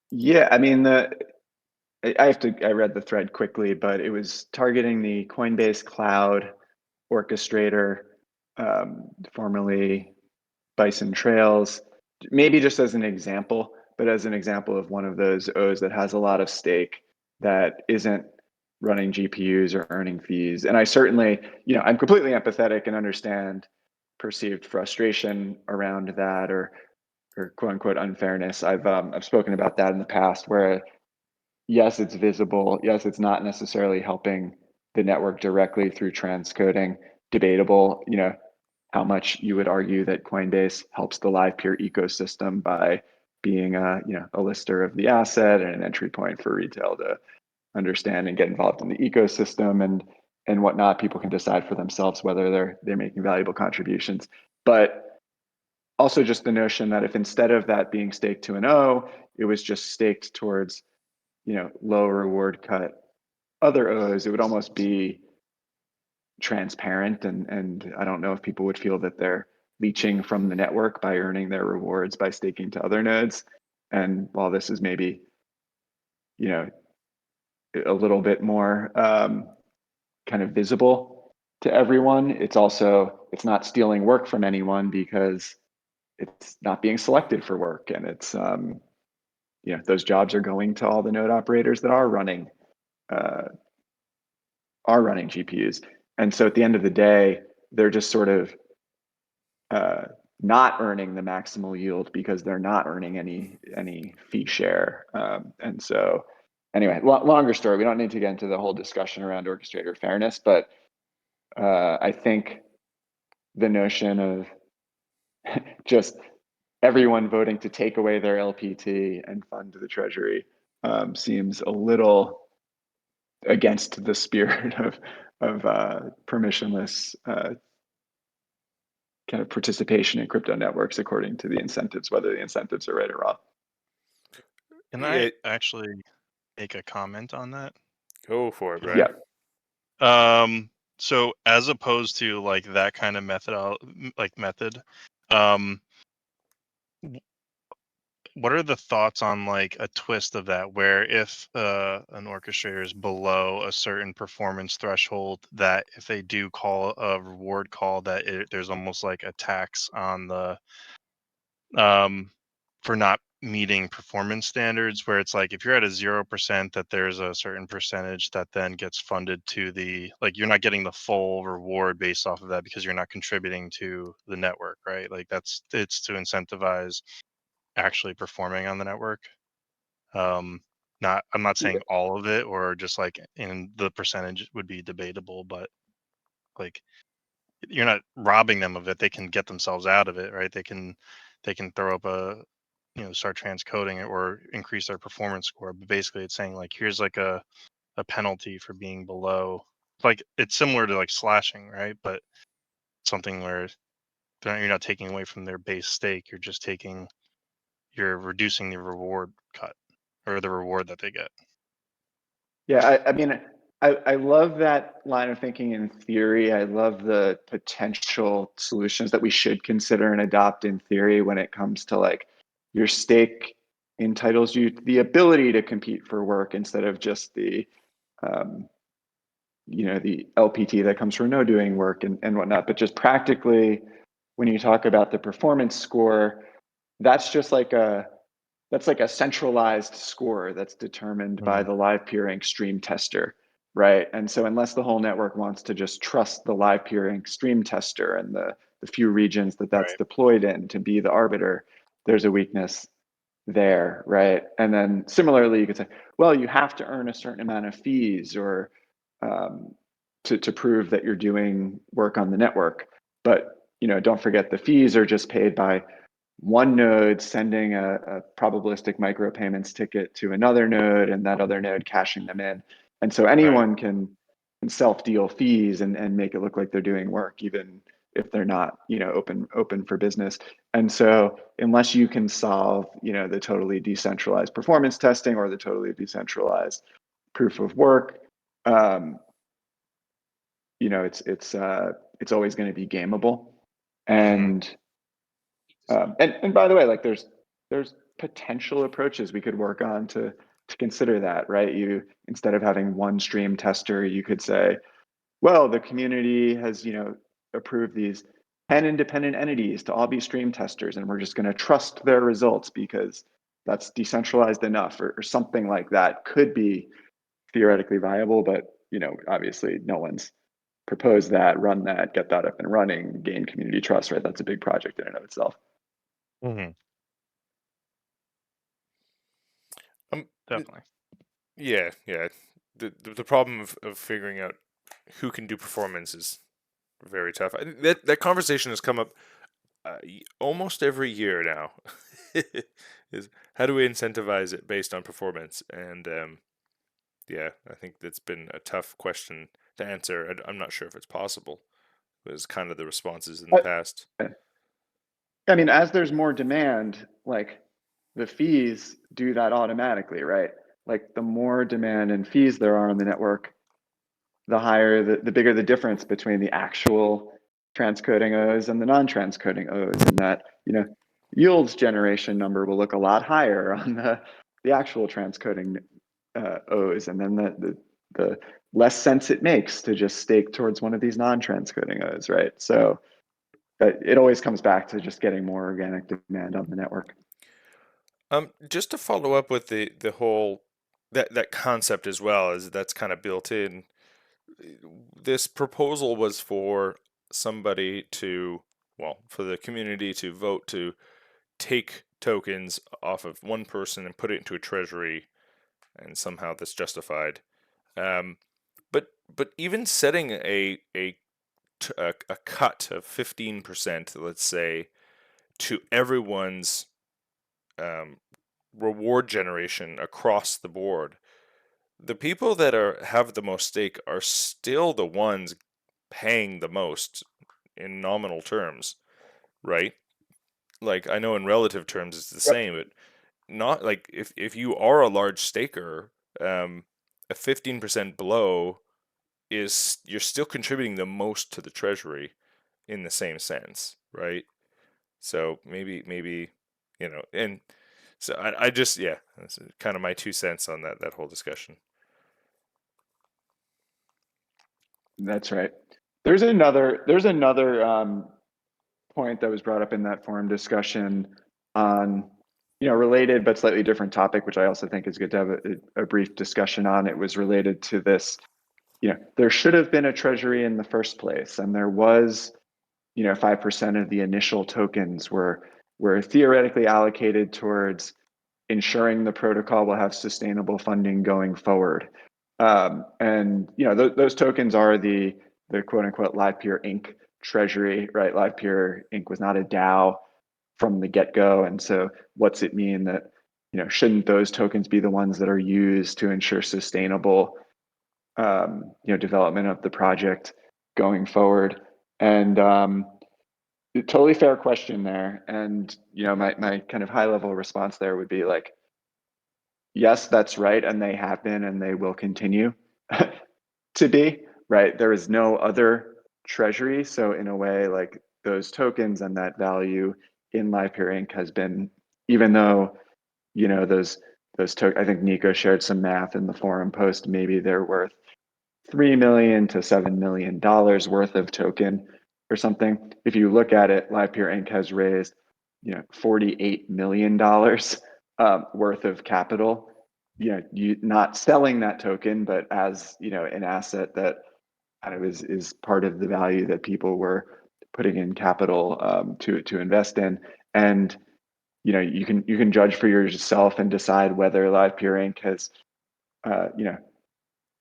[SPEAKER 8] Yeah, I mean, I read the thread quickly, but it was targeting the Coinbase Cloud orchestrator, formerly Bison Trails, maybe just as an example, but as an example of one of those O's that has a lot of stake that isn't running GPUs or earning fees. And I certainly, I'm completely empathetic and understand perceived frustration around that, or quote unquote unfairness. I've spoken about that in the past, where yes, it's visible. Yes, it's not necessarily helping the network directly through transcoding. Debatable, how much you would argue that Coinbase helps the Livepeer ecosystem by being a lister of the asset and an entry point for retail to understand and get involved in the ecosystem and whatnot. People can decide for themselves whether they're making valuable contributions. But also just the notion that if instead of that being staked to an O, it was just staked towards low reward cut other O's, it would almost be transparent, and I don't know if people would feel that they're leeching from the network by earning their rewards by staking to other nodes. And while this is maybe a little bit more kind of visible to everyone, it's not stealing work from anyone because it's not being selected for work, and it's those jobs are going to all the node operators that are running GPUs. And so at the end of the day, they're just sort of not earning the maximal yield because they're not earning any fee share. And so anyway, longer story. We don't need to get into the whole discussion around orchestrator fairness, but I think the notion of just everyone voting to take away their LPT and fund the treasury seems a little against the spirit of permissionless kind of participation in crypto networks according to the incentives, whether the incentives are right or wrong.
[SPEAKER 12] Can I actually make a comment on that?
[SPEAKER 1] Go for it, Brian.
[SPEAKER 8] Yeah.
[SPEAKER 12] So as opposed to like that kind of method, what are the thoughts on like a twist of that, where if an orchestrator is below a certain performance threshold, that if they do call a reward call, that there's almost like a tax on the for not meeting performance standards, where it's like if you're at a 0%, that there's a certain percentage that then gets funded to the, like, you're not getting the full reward based off of that because you're not contributing to the network, right? Like it's to incentivize actually performing on the network. I'm not saying all of it, or just like in the percentage would be debatable, but like you're not robbing them of it. They can get themselves out of it, right? They can throw up start transcoding it or increase their performance score. But basically it's saying like, here's like a penalty for being below, like it's similar to like slashing, right? But something where you're not taking away from their base stake. You're reducing the reward cut, or the reward that they get.
[SPEAKER 8] Yeah, I mean, I love that line of thinking in theory. I love the potential solutions that we should consider and adopt in theory when it comes to like your stake entitles you to the ability to compete for work instead of just the the LPT that comes from no doing work and whatnot. But just practically, when you talk about the performance score, that's just like a centralized score that's determined by the Livepeer Inc. stream tester, right? And so unless the whole network wants to just trust the Livepeer Inc. stream tester and the few regions that that's deployed in to be the arbiter, there's a weakness there, right? And then similarly, you could say, well, you have to earn a certain amount of fees or to prove that you're doing work on the network. But don't forget the fees are just paid by one node sending a probabilistic micropayments ticket to another node and that other node cashing them in. And so anyone can self-deal fees and make it look like they're doing work, even if they're not, open for business. And so unless you can solve, the totally decentralized performance testing or the totally decentralized proof of work, it's always going to be gameable. And and by the way, like there's potential approaches we could work on to consider that, right? You, instead of having one stream tester, you could say, well, the community has, approved these 10 independent entities to all be stream testers, and we're just going to trust their results because that's decentralized enough, or something like that could be theoretically viable. But, obviously no one's proposed that, run that, get that up and running, gain community trust, right? That's a big project in and of itself.
[SPEAKER 12] Definitely.
[SPEAKER 1] Yeah. The problem of figuring out who can do performance is very tough. That conversation has come up almost every year now. Is how do we incentivize it based on performance? And yeah, I think that's been a tough question to answer. I'm not sure if it's possible. It was kind of the responses in the past.
[SPEAKER 8] I mean, as there's more demand, like the fees do that automatically, right? Like the more demand and fees there are on the network, the higher, the bigger the difference between the actual transcoding O's and the non-transcoding O's, and that, yields generation number will look a lot higher on the actual transcoding O's, and then the less sense it makes to just stake towards one of these non-transcoding O's, right? So it always comes back to just getting more organic demand on the network.
[SPEAKER 1] Just to follow up with the whole that concept as well, as that's kind of built in. This proposal was for somebody to, well, for the community to vote to take tokens off of one person and put it into a treasury, and somehow that's justified. But even setting a cut of 15%, let's say, to everyone's reward generation across the board, the people that have the most stake are still the ones paying the most in nominal terms, right? Like, I know in relative terms it's the same, but not like if you are a large staker, a 15% blow is, you're still contributing the most to the treasury in the same sense, right? So maybe and so I just, yeah, that's kind of my 2 cents on that whole discussion.
[SPEAKER 8] That's right. There's another point that was brought up in that forum discussion on, related but slightly different topic, which I also think is good to have a brief discussion on. It was related to this, there should have been a treasury in the first place, and there was, 5% of the initial tokens were theoretically allocated towards ensuring the protocol will have sustainable funding going forward. And those tokens are the quote unquote Livepeer Inc. treasury, right? Livepeer Inc. was not a DAO from the get-go, and so what's it mean that shouldn't those tokens be the ones that are used to ensure sustainable development of the project going forward? And totally fair question there. And my kind of high level response there would be like, yes, that's right, and they have been and they will continue to be, right? There is no other treasury. So in a way, like those tokens and that value in Livepeer Inc. has been, even though, those I think Nico shared some math in the forum post, maybe they're worth $3 million to $7 million worth of token or something. If you look at it, Livepeer Inc. has raised $48 million worth of capital. You not selling that token, but as an asset that kind of is part of the value that people were putting in capital to invest in. And you can judge for yourself and decide whether Livepeer Inc. has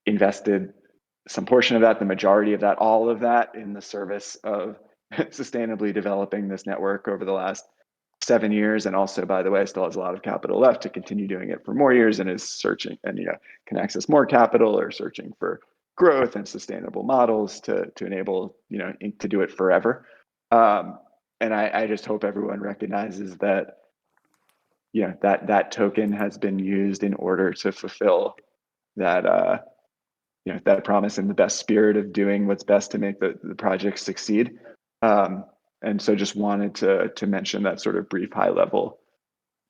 [SPEAKER 8] invested some portion of that, the majority of that, all of that in the service of sustainably developing this network over the last 7 years. And also, by the way, still has a lot of capital left to continue doing it for more years, and is searching and can access more capital, or searching for growth and sustainable models to enable Inc. to do it forever. And I just hope everyone recognizes that that token has been used in order to fulfill that that promise in the best spirit of doing what's best to make the project succeed. And so just wanted to mention that sort of brief high level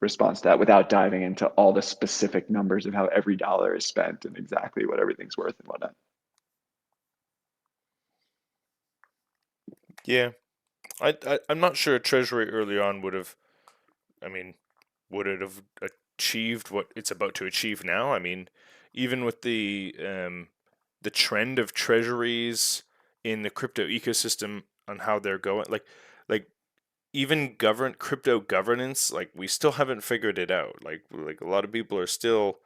[SPEAKER 8] response to that, without diving into all the specific numbers of how every dollar is spent and exactly what everything's worth and whatnot.
[SPEAKER 1] Yeah, I'm not sure Treasury early on would it have achieved what it's about to achieve now? I mean, even with the trend of treasuries in the crypto ecosystem on how they're going, like even crypto governance, like we still haven't figured it out. Like a lot of people are still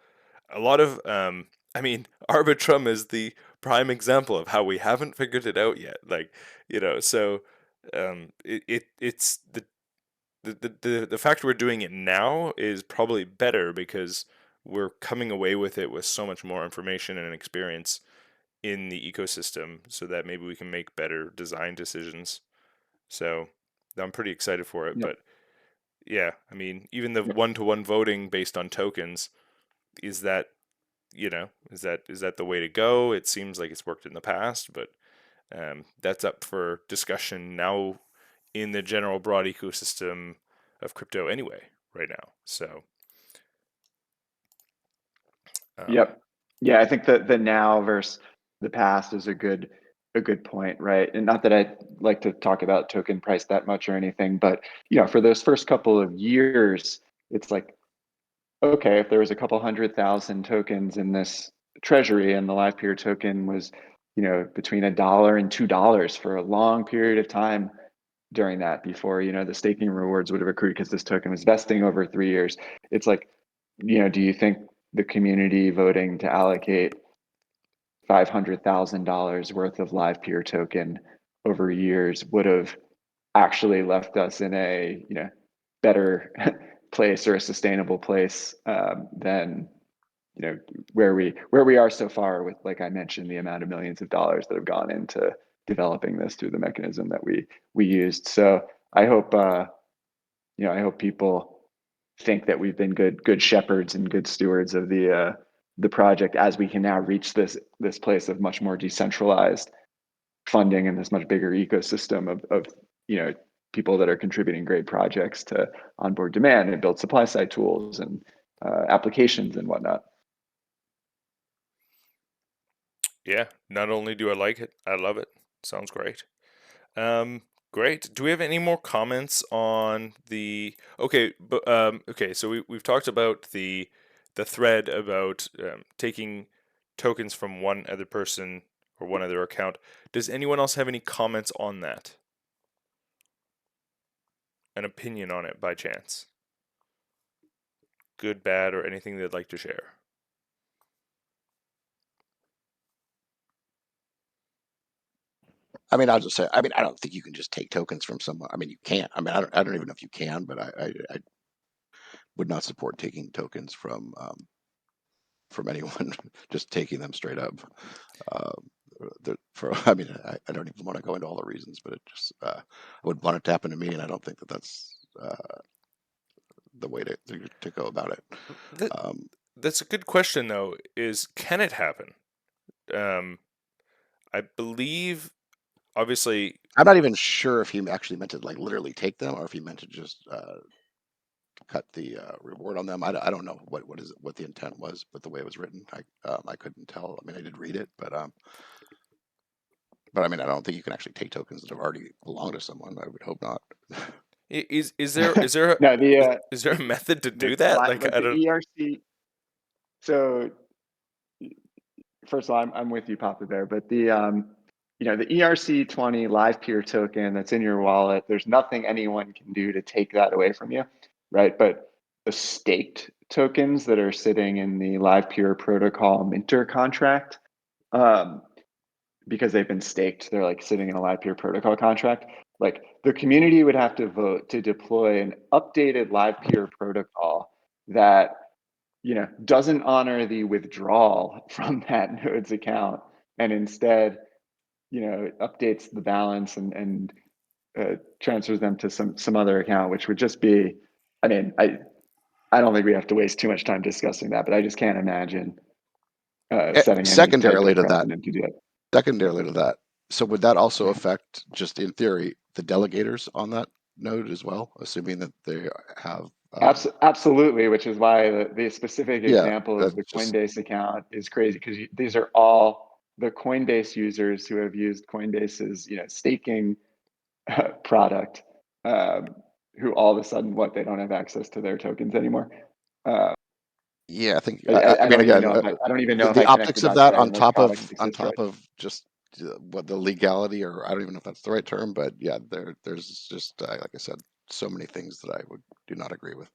[SPEAKER 1] a lot of Arbitrum is the prime example of how we haven't figured it out yet. Like, so it's the fact we're doing it now is probably better because we're coming away with it with so much more information and experience in the ecosystem, so that maybe we can make better design decisions. So I'm pretty excited for it.
[SPEAKER 8] Yep.
[SPEAKER 1] But yeah, I mean, even the one-to-one voting based on tokens, is that is that the way to go? It seems like it's worked in the past, but that's up for discussion now in the general broad ecosystem of crypto anyway right now. So
[SPEAKER 8] Yep. Yeah, I think that the now versus the past is a good point, right? And not that I'd like to talk about token price that much or anything, but for those first couple of years, it's like, okay, if there was a couple 100,000 tokens in this treasury, and the Livepeer token was between $1 and $2 for a long period of time during that, before the staking rewards would have accrued, because this token was vesting over 3 years. It's like, do you think the community voting to allocate $500,000 worth of Livepeer token over years would have actually left us in a better place, or a sustainable place, than where we are so far, with, like I mentioned, the amount of millions of dollars that have gone into developing this through the mechanism that we used. So I hope I hope people think that we've been good shepherds and good stewards of the project, as we can now reach this place of much more decentralized funding, and this much bigger ecosystem of people that are contributing great projects to onboard demand and build supply side tools and applications and whatnot.
[SPEAKER 1] yeah, not only do I like it, I love it. Sounds great. Great. Do we have any more comments on the? Okay, but okay. So we've talked about the thread about taking tokens from one other person or one other account. Does anyone else have any comments on that? An opinion on it by chance? Good, bad, or anything they'd like to share?
[SPEAKER 3] I mean, I'll just say, I mean, I don't think you can just take tokens from someone. I mean, you can't. I mean, I don't even know if you can, but I would not support taking tokens from anyone, just taking them straight up. I mean, I don't even want to go into all the reasons, but it just, I would want it to happen to me, and I don't think that that's the way to go about it.
[SPEAKER 1] That's a good question, though. Can it happen? I believe, obviously,
[SPEAKER 3] I'm not even sure if he actually meant to like literally take them, or if he meant to just cut the reward on them. I don't know what the intent was, but the way it was written, I couldn't tell. I mean, I did read it, but I mean, I don't think you can actually take tokens that have already belonged to someone. I would hope not.
[SPEAKER 1] Is there
[SPEAKER 8] No,
[SPEAKER 1] is there a method to do
[SPEAKER 8] the
[SPEAKER 1] that?
[SPEAKER 8] like
[SPEAKER 1] Like I
[SPEAKER 8] the
[SPEAKER 1] don't.
[SPEAKER 8] ERC. So first of all, I'm with you, Papa Bear, but the the ERC20 Livepeer token that's in your wallet, there's nothing anyone can do to take that away from you, right? But the staked tokens that are sitting in the Livepeer protocol minter contract, because they've been staked, they're like sitting in a Livepeer protocol contract. Like the community would have to vote to deploy an updated Livepeer protocol that doesn't honor the withdrawal from that node's account, and instead, updates the balance and transfers them to some other account, which would just be, I mean, I don't think we have to waste too much time discussing that, but I just can't imagine setting any type of precedent to do it.
[SPEAKER 3] Secondarily to that, so would that also affect, just in theory, the delegators on that node as well, assuming that they have
[SPEAKER 8] absolutely, which is why the specific example of the Coinbase account is crazy, because these are all the Coinbase users who have used Coinbase's staking product, who all of a sudden they don't have access to their tokens anymore.
[SPEAKER 3] Yeah, I think
[SPEAKER 8] I don't even know if
[SPEAKER 3] the
[SPEAKER 8] I connect
[SPEAKER 3] optics
[SPEAKER 8] the
[SPEAKER 3] of
[SPEAKER 8] dots
[SPEAKER 3] that
[SPEAKER 8] right,
[SPEAKER 3] on
[SPEAKER 8] and those
[SPEAKER 3] top
[SPEAKER 8] products
[SPEAKER 3] of
[SPEAKER 8] exist,
[SPEAKER 3] just what the legality, or I don't even know if that's the right term, but yeah, there's just like I said, so many things that I do not agree with.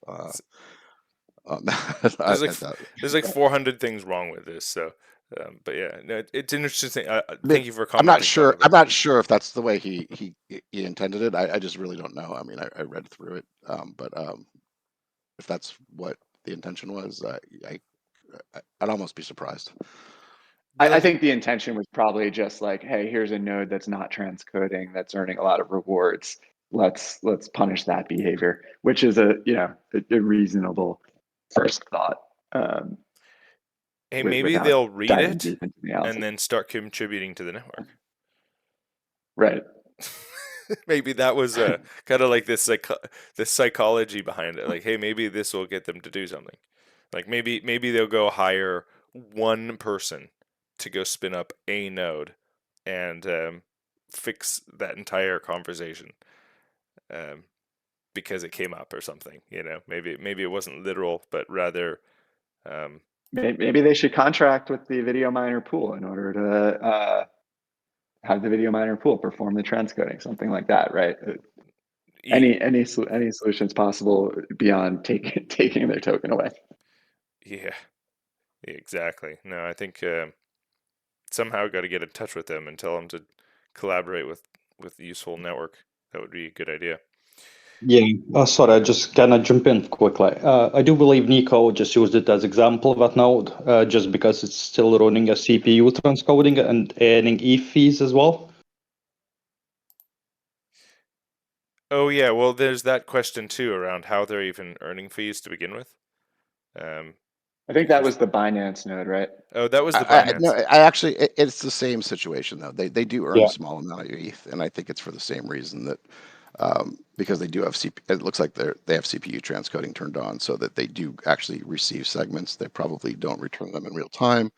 [SPEAKER 1] There's like 400 things wrong with this. So, but yeah, no, it's interesting.
[SPEAKER 3] Thank
[SPEAKER 1] you for
[SPEAKER 3] I'm not
[SPEAKER 1] commenting.
[SPEAKER 3] sure.
[SPEAKER 1] Papa.
[SPEAKER 3] I'm not sure if that's the way he intended it. I just really don't know. I mean, I read through it, but if that's what the intention was, I'd almost be surprised.
[SPEAKER 8] I think the intention was probably just like, hey, here's a node that's not transcoding, that's earning a lot of rewards. Let's punish that behavior, which is a reasonable first thought.
[SPEAKER 1] Hey, maybe they'll read it
[SPEAKER 8] the
[SPEAKER 1] and then start contributing to the network.
[SPEAKER 8] Right.
[SPEAKER 1] Maybe that was kind of like this psychology behind it. Like, hey, maybe this will get them to do something. Like maybe they'll go hire one person to go spin up a node and fix that entire conversation because it came up or something. Maybe it wasn't literal, but rather.
[SPEAKER 8] Maybe they should contract with the video miner pool in order to have the video miner pool perform the transcoding, something like that, right? Any solutions possible beyond taking their token away.
[SPEAKER 1] Yeah, exactly. No, I think somehow got to get in touch with them and tell them to collaborate with useful network. That would be a good idea.
[SPEAKER 2] Yeah, sorry, I just gonna jump in quickly. I do believe Nico just used it as example of that node, just because it's still running a CPU transcoding and earning ETH fees as well.
[SPEAKER 1] Oh yeah, well there's that question too around how they're even earning fees to begin with.
[SPEAKER 8] I think that was the Binance node, right?
[SPEAKER 1] Oh, that was the Binance.
[SPEAKER 3] No, I actually, it's the same situation though. They do earn a small amount of ETH, and I think it's for the same reason that because they do have it looks like they have CPU transcoding turned on, so that they do actually receive segments. They probably don't return them in real time,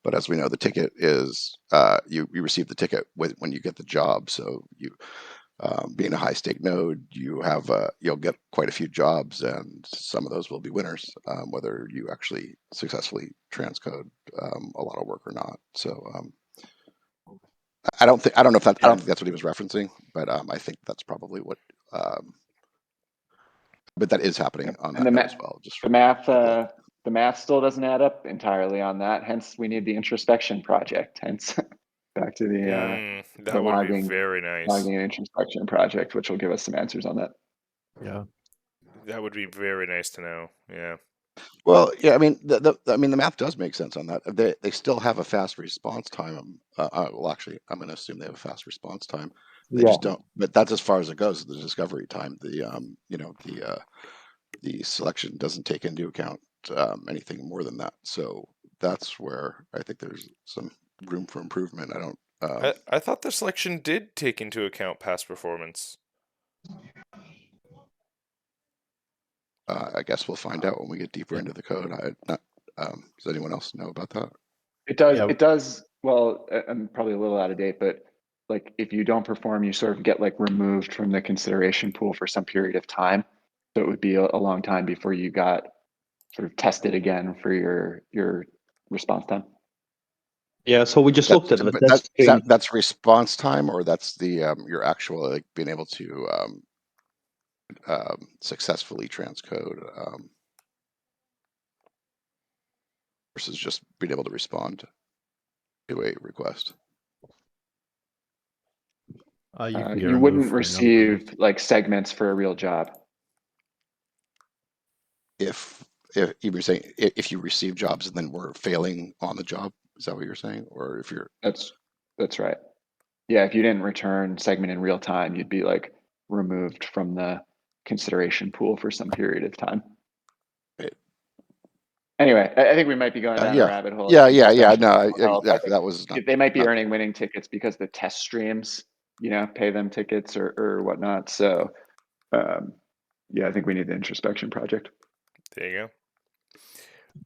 [SPEAKER 3] but as we know, the ticket is you receive the ticket when you get the job. So you being a high stake node, you'll get quite a few jobs, and some of those will be winners, whether you actually successfully transcode a lot of work or not. So I don't think that's what he was referencing, but I think that's probably what. But that is happening on that node as well. Just
[SPEAKER 8] the math still doesn't add up entirely on that. Hence, we need the introspection project. Hence, back to the
[SPEAKER 1] that would be very nice.
[SPEAKER 8] Logging and introspection project, which will give us some answers on that.
[SPEAKER 7] Yeah,
[SPEAKER 1] that would be very nice to know. Yeah.
[SPEAKER 3] Well, yeah, I mean, the math does make sense on that. They still have a fast response time. Well, actually, I'm going to assume they have a fast response time. They just don't. But that's as far as it goes. The discovery time. The selection doesn't take into account anything more than that. So that's where I think there's some room for improvement. I don't.
[SPEAKER 1] I thought the selection did take into account past performance.
[SPEAKER 3] I guess we'll find out when we get deeper into the code. Does anyone else know about that?
[SPEAKER 8] It does. Yeah. It does. Well, I'm probably a little out of date, but like if you don't perform, you sort of get like removed from the consideration pool for some period of time. So it would be a long time before you got sort of tested again for your response time.
[SPEAKER 2] Yeah, so we just looked at the test stream.
[SPEAKER 3] That's response time, or that's the your actual like being able to successfully transcode versus just being able to respond to a request.
[SPEAKER 7] You can get
[SPEAKER 8] You
[SPEAKER 7] removed
[SPEAKER 8] wouldn't
[SPEAKER 7] for
[SPEAKER 8] receive like segments for a real job.
[SPEAKER 3] If you were saying if you receive jobs and then we're failing on the job, is that what you're saying? Or if you're
[SPEAKER 8] That's right. Yeah, if you didn't return segment in real time, you'd be like removed from the consideration pool for some period of time.
[SPEAKER 3] right.
[SPEAKER 8] Anyway, I think we might be going down a
[SPEAKER 3] Yeah.
[SPEAKER 8] rabbit hole.
[SPEAKER 3] Yeah,
[SPEAKER 8] of
[SPEAKER 3] yeah, yeah.
[SPEAKER 8] discussion.
[SPEAKER 3] No,
[SPEAKER 8] I think
[SPEAKER 3] that was not.
[SPEAKER 8] they might be earning winning tickets because the test streams, you know, pay them tickets or whatnot. So, yeah, I think we need the introspection project.
[SPEAKER 1] There you go.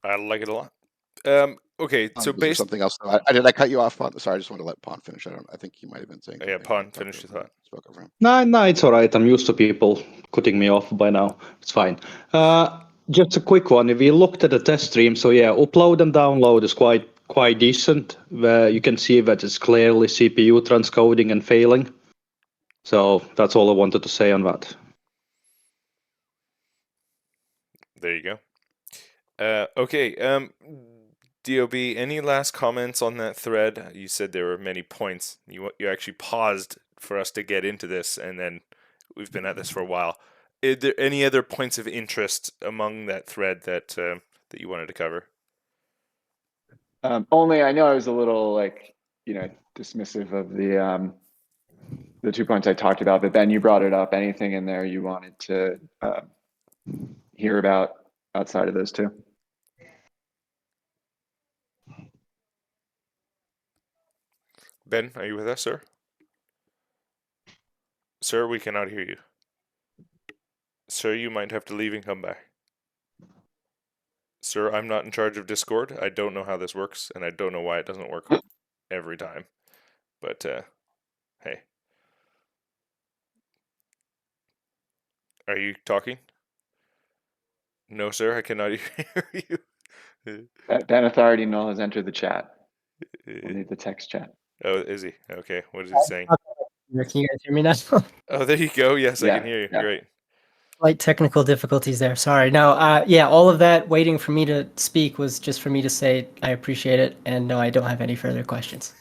[SPEAKER 1] I like it a lot. Okay, so
[SPEAKER 3] Was there something else? Did I cut you off, Pon? Sorry, I just want to let Pon finish. I think he might have been saying something.
[SPEAKER 1] Yeah, Pon, finish your thought.
[SPEAKER 3] Spoke over him.
[SPEAKER 2] No, it's all right. I'm used to people cutting me off by now. It's fine. Just a quick one. If you looked at the test stream, so yeah, upload and download is quite decent. Where you can see that it's clearly CPU transcoding and failing. So that's all I wanted to say on that.
[SPEAKER 1] There you go. Okay. DOB, any last comments on that thread? You said there were many points. You actually paused for us to get into this, and then we've been at this for a while. Are there any other points of interest among that thread that that you wanted to cover?
[SPEAKER 8] Only I know I was a little like, you know, dismissive of the 2 points I talked about, but Ben, you brought it up. Anything in there you wanted to hear about outside of those two?
[SPEAKER 1] Ben, are you with us, sir? Sir, we cannot hear you. Sir, you might have to leave and come back. Sir, I'm not in charge of Discord. I don't know how this works, and I don't know why it doesn't work every time. But, hey. Are you talking? No, sir, I cannot hear you.
[SPEAKER 8] Ben Authority Null has entered the chat. We'll need the text chat.
[SPEAKER 1] Oh, is he? Okay, what is he saying?
[SPEAKER 5] Can you guys hear me now?
[SPEAKER 1] Oh, there you go. Yes, I
[SPEAKER 8] Yeah,
[SPEAKER 1] can hear you.
[SPEAKER 8] yeah.
[SPEAKER 1] Great.
[SPEAKER 5] Slight technical difficulties there. Sorry. No, yeah, all of that waiting for me to speak was just for me to say I appreciate it, and no, I don't have any further questions.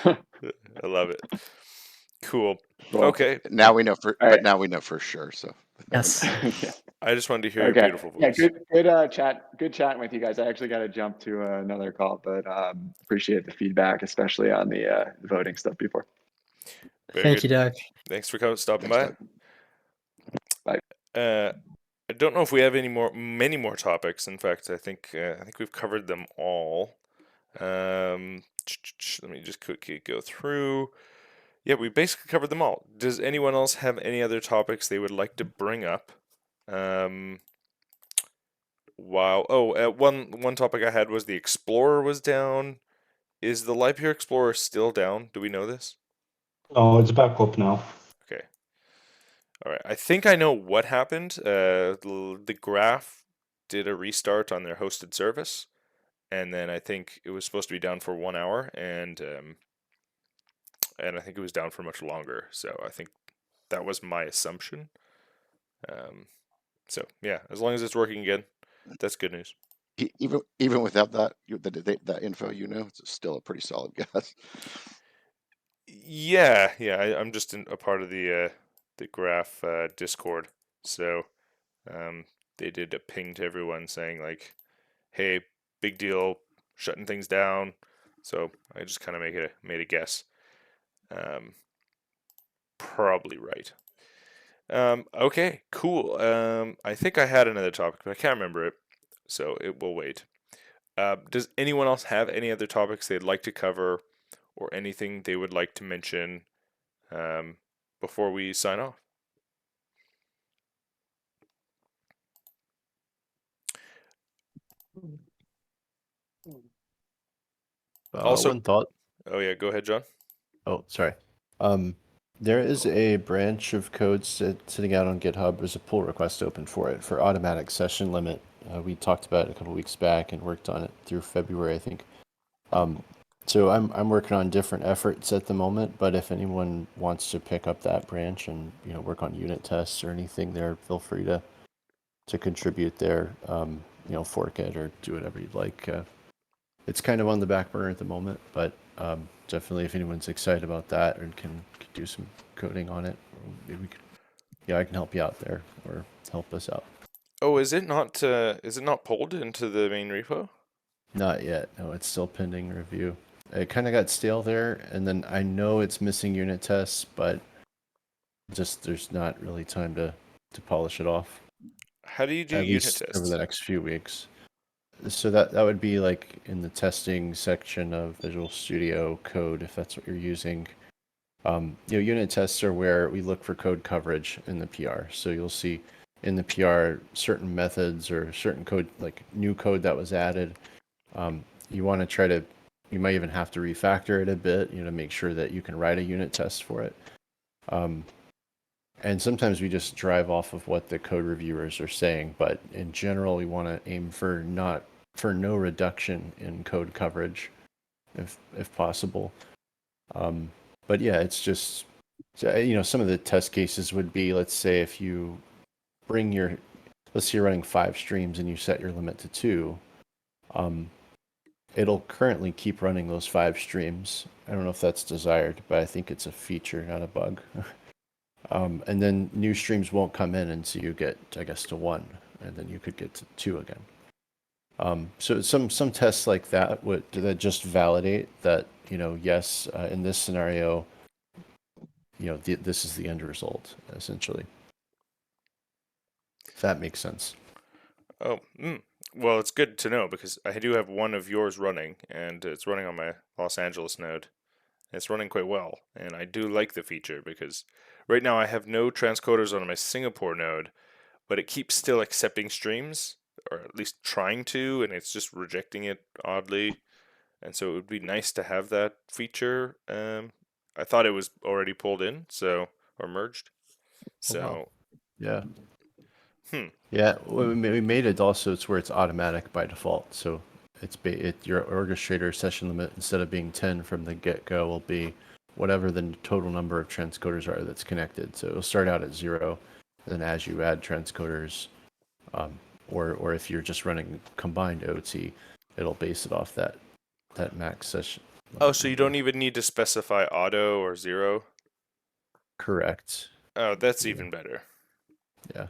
[SPEAKER 1] I love it. Cool.
[SPEAKER 8] Cool.
[SPEAKER 1] Okay.
[SPEAKER 3] Now we know for,
[SPEAKER 8] All right.
[SPEAKER 3] but now we know for sure. So
[SPEAKER 5] Yes.
[SPEAKER 8] Yeah.
[SPEAKER 1] I just wanted to hear your
[SPEAKER 8] Okay.
[SPEAKER 1] beautiful
[SPEAKER 8] Yeah,
[SPEAKER 1] voice.
[SPEAKER 8] good chat. Good chatting with you guys. I actually got to jump to another call, but appreciate the feedback, especially on the voting stuff before.
[SPEAKER 1] Very
[SPEAKER 5] Thank
[SPEAKER 1] good.
[SPEAKER 5] you, Doug.
[SPEAKER 1] Thanks for stopping
[SPEAKER 3] Thanks,
[SPEAKER 1] by.
[SPEAKER 8] Bye.
[SPEAKER 1] I don't know if we have many more topics. In fact, I think we've covered them all. Let me just quickly go through. Yeah, we basically covered them all. Does anyone else have any other topics they would like to bring up? Wow. Oh, one topic I had was the Explorer was down. Is the Livepeer Explorer still down? Do we know this?
[SPEAKER 2] Oh, it's back up now.
[SPEAKER 1] Okay. All right. I think I know what happened. The Graph did a restart on their hosted service, and then I think it was supposed to be down for 1 hour, and I think it was down for much longer. So I think that was my assumption. So yeah, as long as it's working again, that's good news.
[SPEAKER 3] even without that, that info, it's still a pretty solid guess.
[SPEAKER 1] Yeah. I'm just a part of the Graph Discord, so they did a ping to everyone saying like, "Hey, big deal, shutting things down." So I just kind of made a guess. Probably right. Okay, cool. I think I had another topic, but I can't remember it, so it will wait. Does anyone else have any other topics they'd like to cover, or anything they would like to mention before we sign off? Also,
[SPEAKER 7] one thought.
[SPEAKER 1] oh yeah, go ahead, John.
[SPEAKER 7] Oh, sorry. There is a branch of code sitting out on GitHub. There's a pull request open for it for automatic session limit. We talked about it a couple weeks back and worked on it through February, I think. So I'm working on different efforts at the moment, but if anyone wants to pick up that branch and work on unit tests or anything there, feel free to contribute there. Fork it or do whatever you'd like. It's kind of on the back burner at the moment, but definitely if anyone's excited about that and can do some coding on it, maybe we could, I can help you out there or help us out.
[SPEAKER 1] Oh, is it not pulled into the main repo?
[SPEAKER 7] Not yet. No, it's still pending review. It kind of got stale there, and then I know it's missing unit tests, but just there's not really time to polish it off.
[SPEAKER 1] How do you do
[SPEAKER 7] at
[SPEAKER 1] unit
[SPEAKER 7] least
[SPEAKER 1] tests?
[SPEAKER 7] over the next few weeks? So that would be like in the testing section of Visual Studio Code, if that's what you're using. Unit tests are where we look for code coverage in the PR. So you'll see in the PR certain methods or certain code, like new code that was added. You want to try to, you might even have to refactor it a bit, to make sure that you can write a unit test for it. And sometimes we just drive off of what the code reviewers are saying, but in general, we want to aim for no reduction in code coverage, if possible. But yeah, it's just, some of the test cases would be, let's say if you let's say you're running 5 streams and you set your limit to 2, it'll currently keep running those 5 streams. I don't know if that's desired, but I think it's a feature, not a bug. And then new streams won't come in until you get, I guess, to 1, and then you could get to 2 again. So some tests like that would just validate that, yes, in this scenario, this is the end result, essentially. If that makes sense.
[SPEAKER 1] Oh, well, it's good to know because I do have one of yours running, and it's running on my Los Angeles node. It's running quite well, and I do like the feature because right now I have no transcoders on my Singapore node, but it keeps still accepting streams, or at least trying to, and it's just rejecting it oddly. And so it would be nice to have that feature. I thought it was already pulled in, or merged. So,
[SPEAKER 7] wow. Yeah.
[SPEAKER 1] Hmm.
[SPEAKER 7] Yeah, we made it also. It's where it's automatic by default. So your orchestrator session limit, instead of being 10 from the get-go, will be whatever the total number of transcoders are that's connected. So it'll start out at 0, and then as you add transcoders, or if you're just running combined OT, it'll base it off that max session.
[SPEAKER 1] Oh, so you don't even need to specify auto or 0?
[SPEAKER 7] Correct.
[SPEAKER 1] Oh, that's even better.
[SPEAKER 7] Yeah.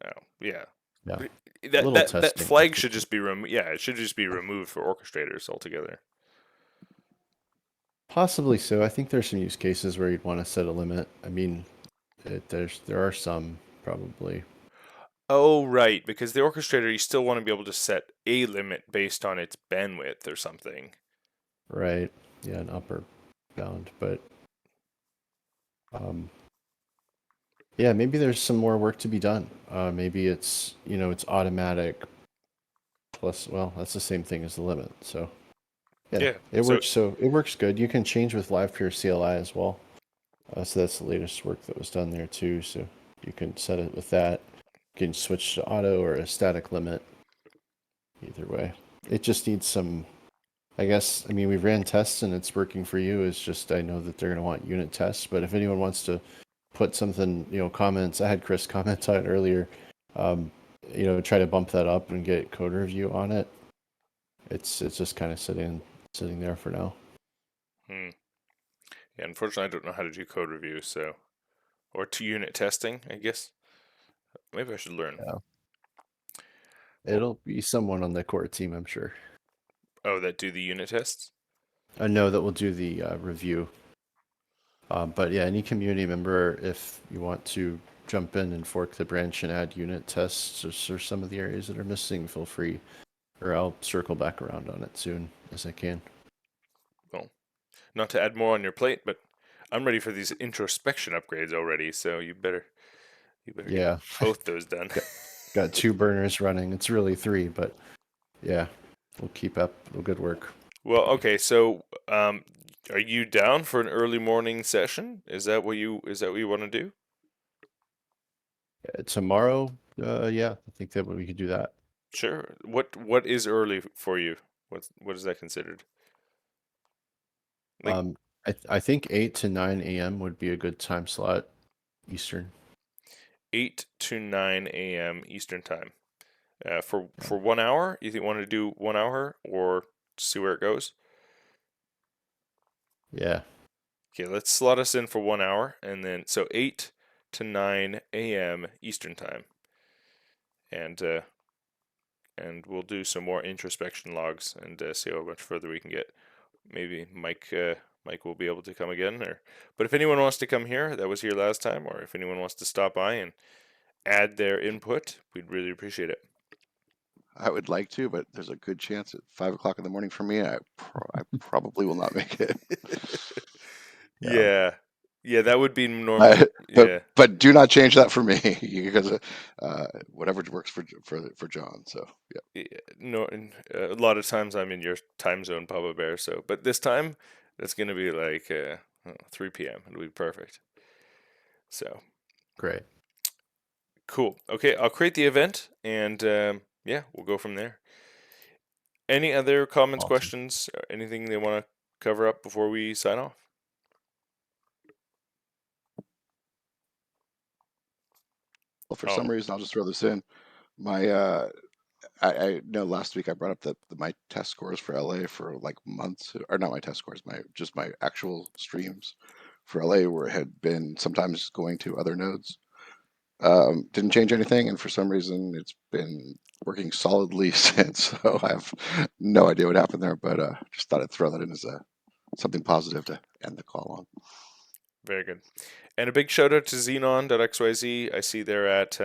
[SPEAKER 1] Oh, yeah.
[SPEAKER 7] Yeah.
[SPEAKER 1] That flag should just be removed. Yeah, it should just be removed for orchestrators altogether.
[SPEAKER 7] Possibly so. I think there's some use cases where you'd want to set a limit. I mean, there are some probably.
[SPEAKER 1] Oh, right, because the orchestrator, you still want to be able to set a limit based on its bandwidth or something.
[SPEAKER 7] Right. Yeah, an upper bound, but yeah, maybe there's some more work to be done. Maybe it's it's automatic plus. Well, that's the same thing as the limit. So yeah. It works. So it works good. You can change with Livepeer CLI as well. So that's the latest work that was done there too. So you can set it with that. You can switch to auto or a static limit. Either way, it just needs some. I guess, I mean, we ran tests and it's working for you. It's just, I know that they're going to want unit tests, but if anyone wants to put something, comments, I had Chris comment on it earlier, try to bump that up and get code review on it. It's just kind of sitting there for now.
[SPEAKER 1] Yeah, unfortunately, I don't know how to do code review, or to unit testing, I guess. Maybe I should learn.
[SPEAKER 7] Yeah. It'll be someone on the core team, I'm sure.
[SPEAKER 1] Oh, that do the unit tests?
[SPEAKER 7] No, that will do the review. But yeah, any community member, if you want to jump in and fork the branch and add unit tests or some of the areas that are missing, feel free, or I'll circle back around on it soon as I can.
[SPEAKER 1] Well, not to add more on your plate, but I'm ready for these introspection upgrades already, so you better get both those done.
[SPEAKER 7] Got 2 burners running. It's really 3, but yeah, we'll keep up the good work.
[SPEAKER 1] Well, okay, so Are you down for an early morning session? Is that what you want to do?
[SPEAKER 7] Tomorrow, yeah, I think that we could do that.
[SPEAKER 1] Sure. What is early for you? What is that considered? Like,
[SPEAKER 7] I think 8 to 9 a.m. would be a good time slot, Eastern.
[SPEAKER 1] 8 to 9 a.m. Eastern time. For 1 hour? You think want to do 1 hour or see where it goes?
[SPEAKER 7] Yeah.
[SPEAKER 1] Okay, let's slot us in for 1 hour, and then so 8 to 9 a.m. Eastern time, and we'll do some more introspection logs and see how much further we can get. Maybe Mike will be able to come again, but if anyone wants to come here, that was here last time, or if anyone wants to stop by and add their input, we'd really appreciate it.
[SPEAKER 3] I would like to, but there's a good chance at 5 o'clock in the morning for me. I probably will not make it.
[SPEAKER 1] Yeah, that would be normal.
[SPEAKER 3] But do not change that for me because whatever works for John. So yeah.
[SPEAKER 1] No, a lot of times I'm in your time zone, Papa Bear. So, but this time it's gonna be like 3 p.m. It'll be perfect. So
[SPEAKER 7] great.
[SPEAKER 1] Cool. Okay, I'll create the event, and yeah, we'll go from there. Any other comments, questions, or anything they want to cover up before we sign off?
[SPEAKER 3] Well, for some reason, I'll just throw this in. My I know last week I brought up that my test scores for LA for like months, or not my test scores, my actual streams for LA where it had been sometimes going to other nodes. Didn't change anything, and for some reason it's been working solidly since. So I have no idea what happened there, but just thought I'd throw that in as something positive to end the call on.
[SPEAKER 1] Very good. And a big shout out to Xenon.xyz. I see they're at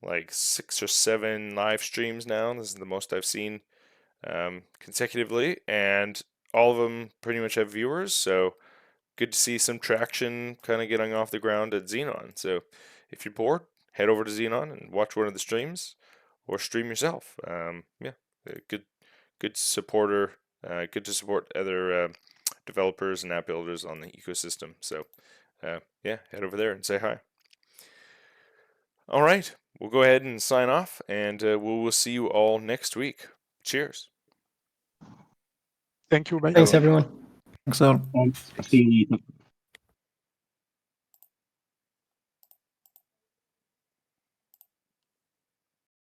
[SPEAKER 1] like 6 or 7 live streams now. This is the most I've seen consecutively, and all of them pretty much have viewers. So good to see some traction kind of getting off the ground at Xenon. So if you're bored, head over to Xenon and watch one of the streams, or stream yourself. Yeah, good supporter. Good to support other developers and app builders on the ecosystem. So yeah, head over there and say hi. All right, we'll go ahead and sign off, and we'll see you all next week. Cheers.
[SPEAKER 6] Thank you. Bye.
[SPEAKER 5] Thanks, everyone.
[SPEAKER 9] Thanks all.
[SPEAKER 2] See you later.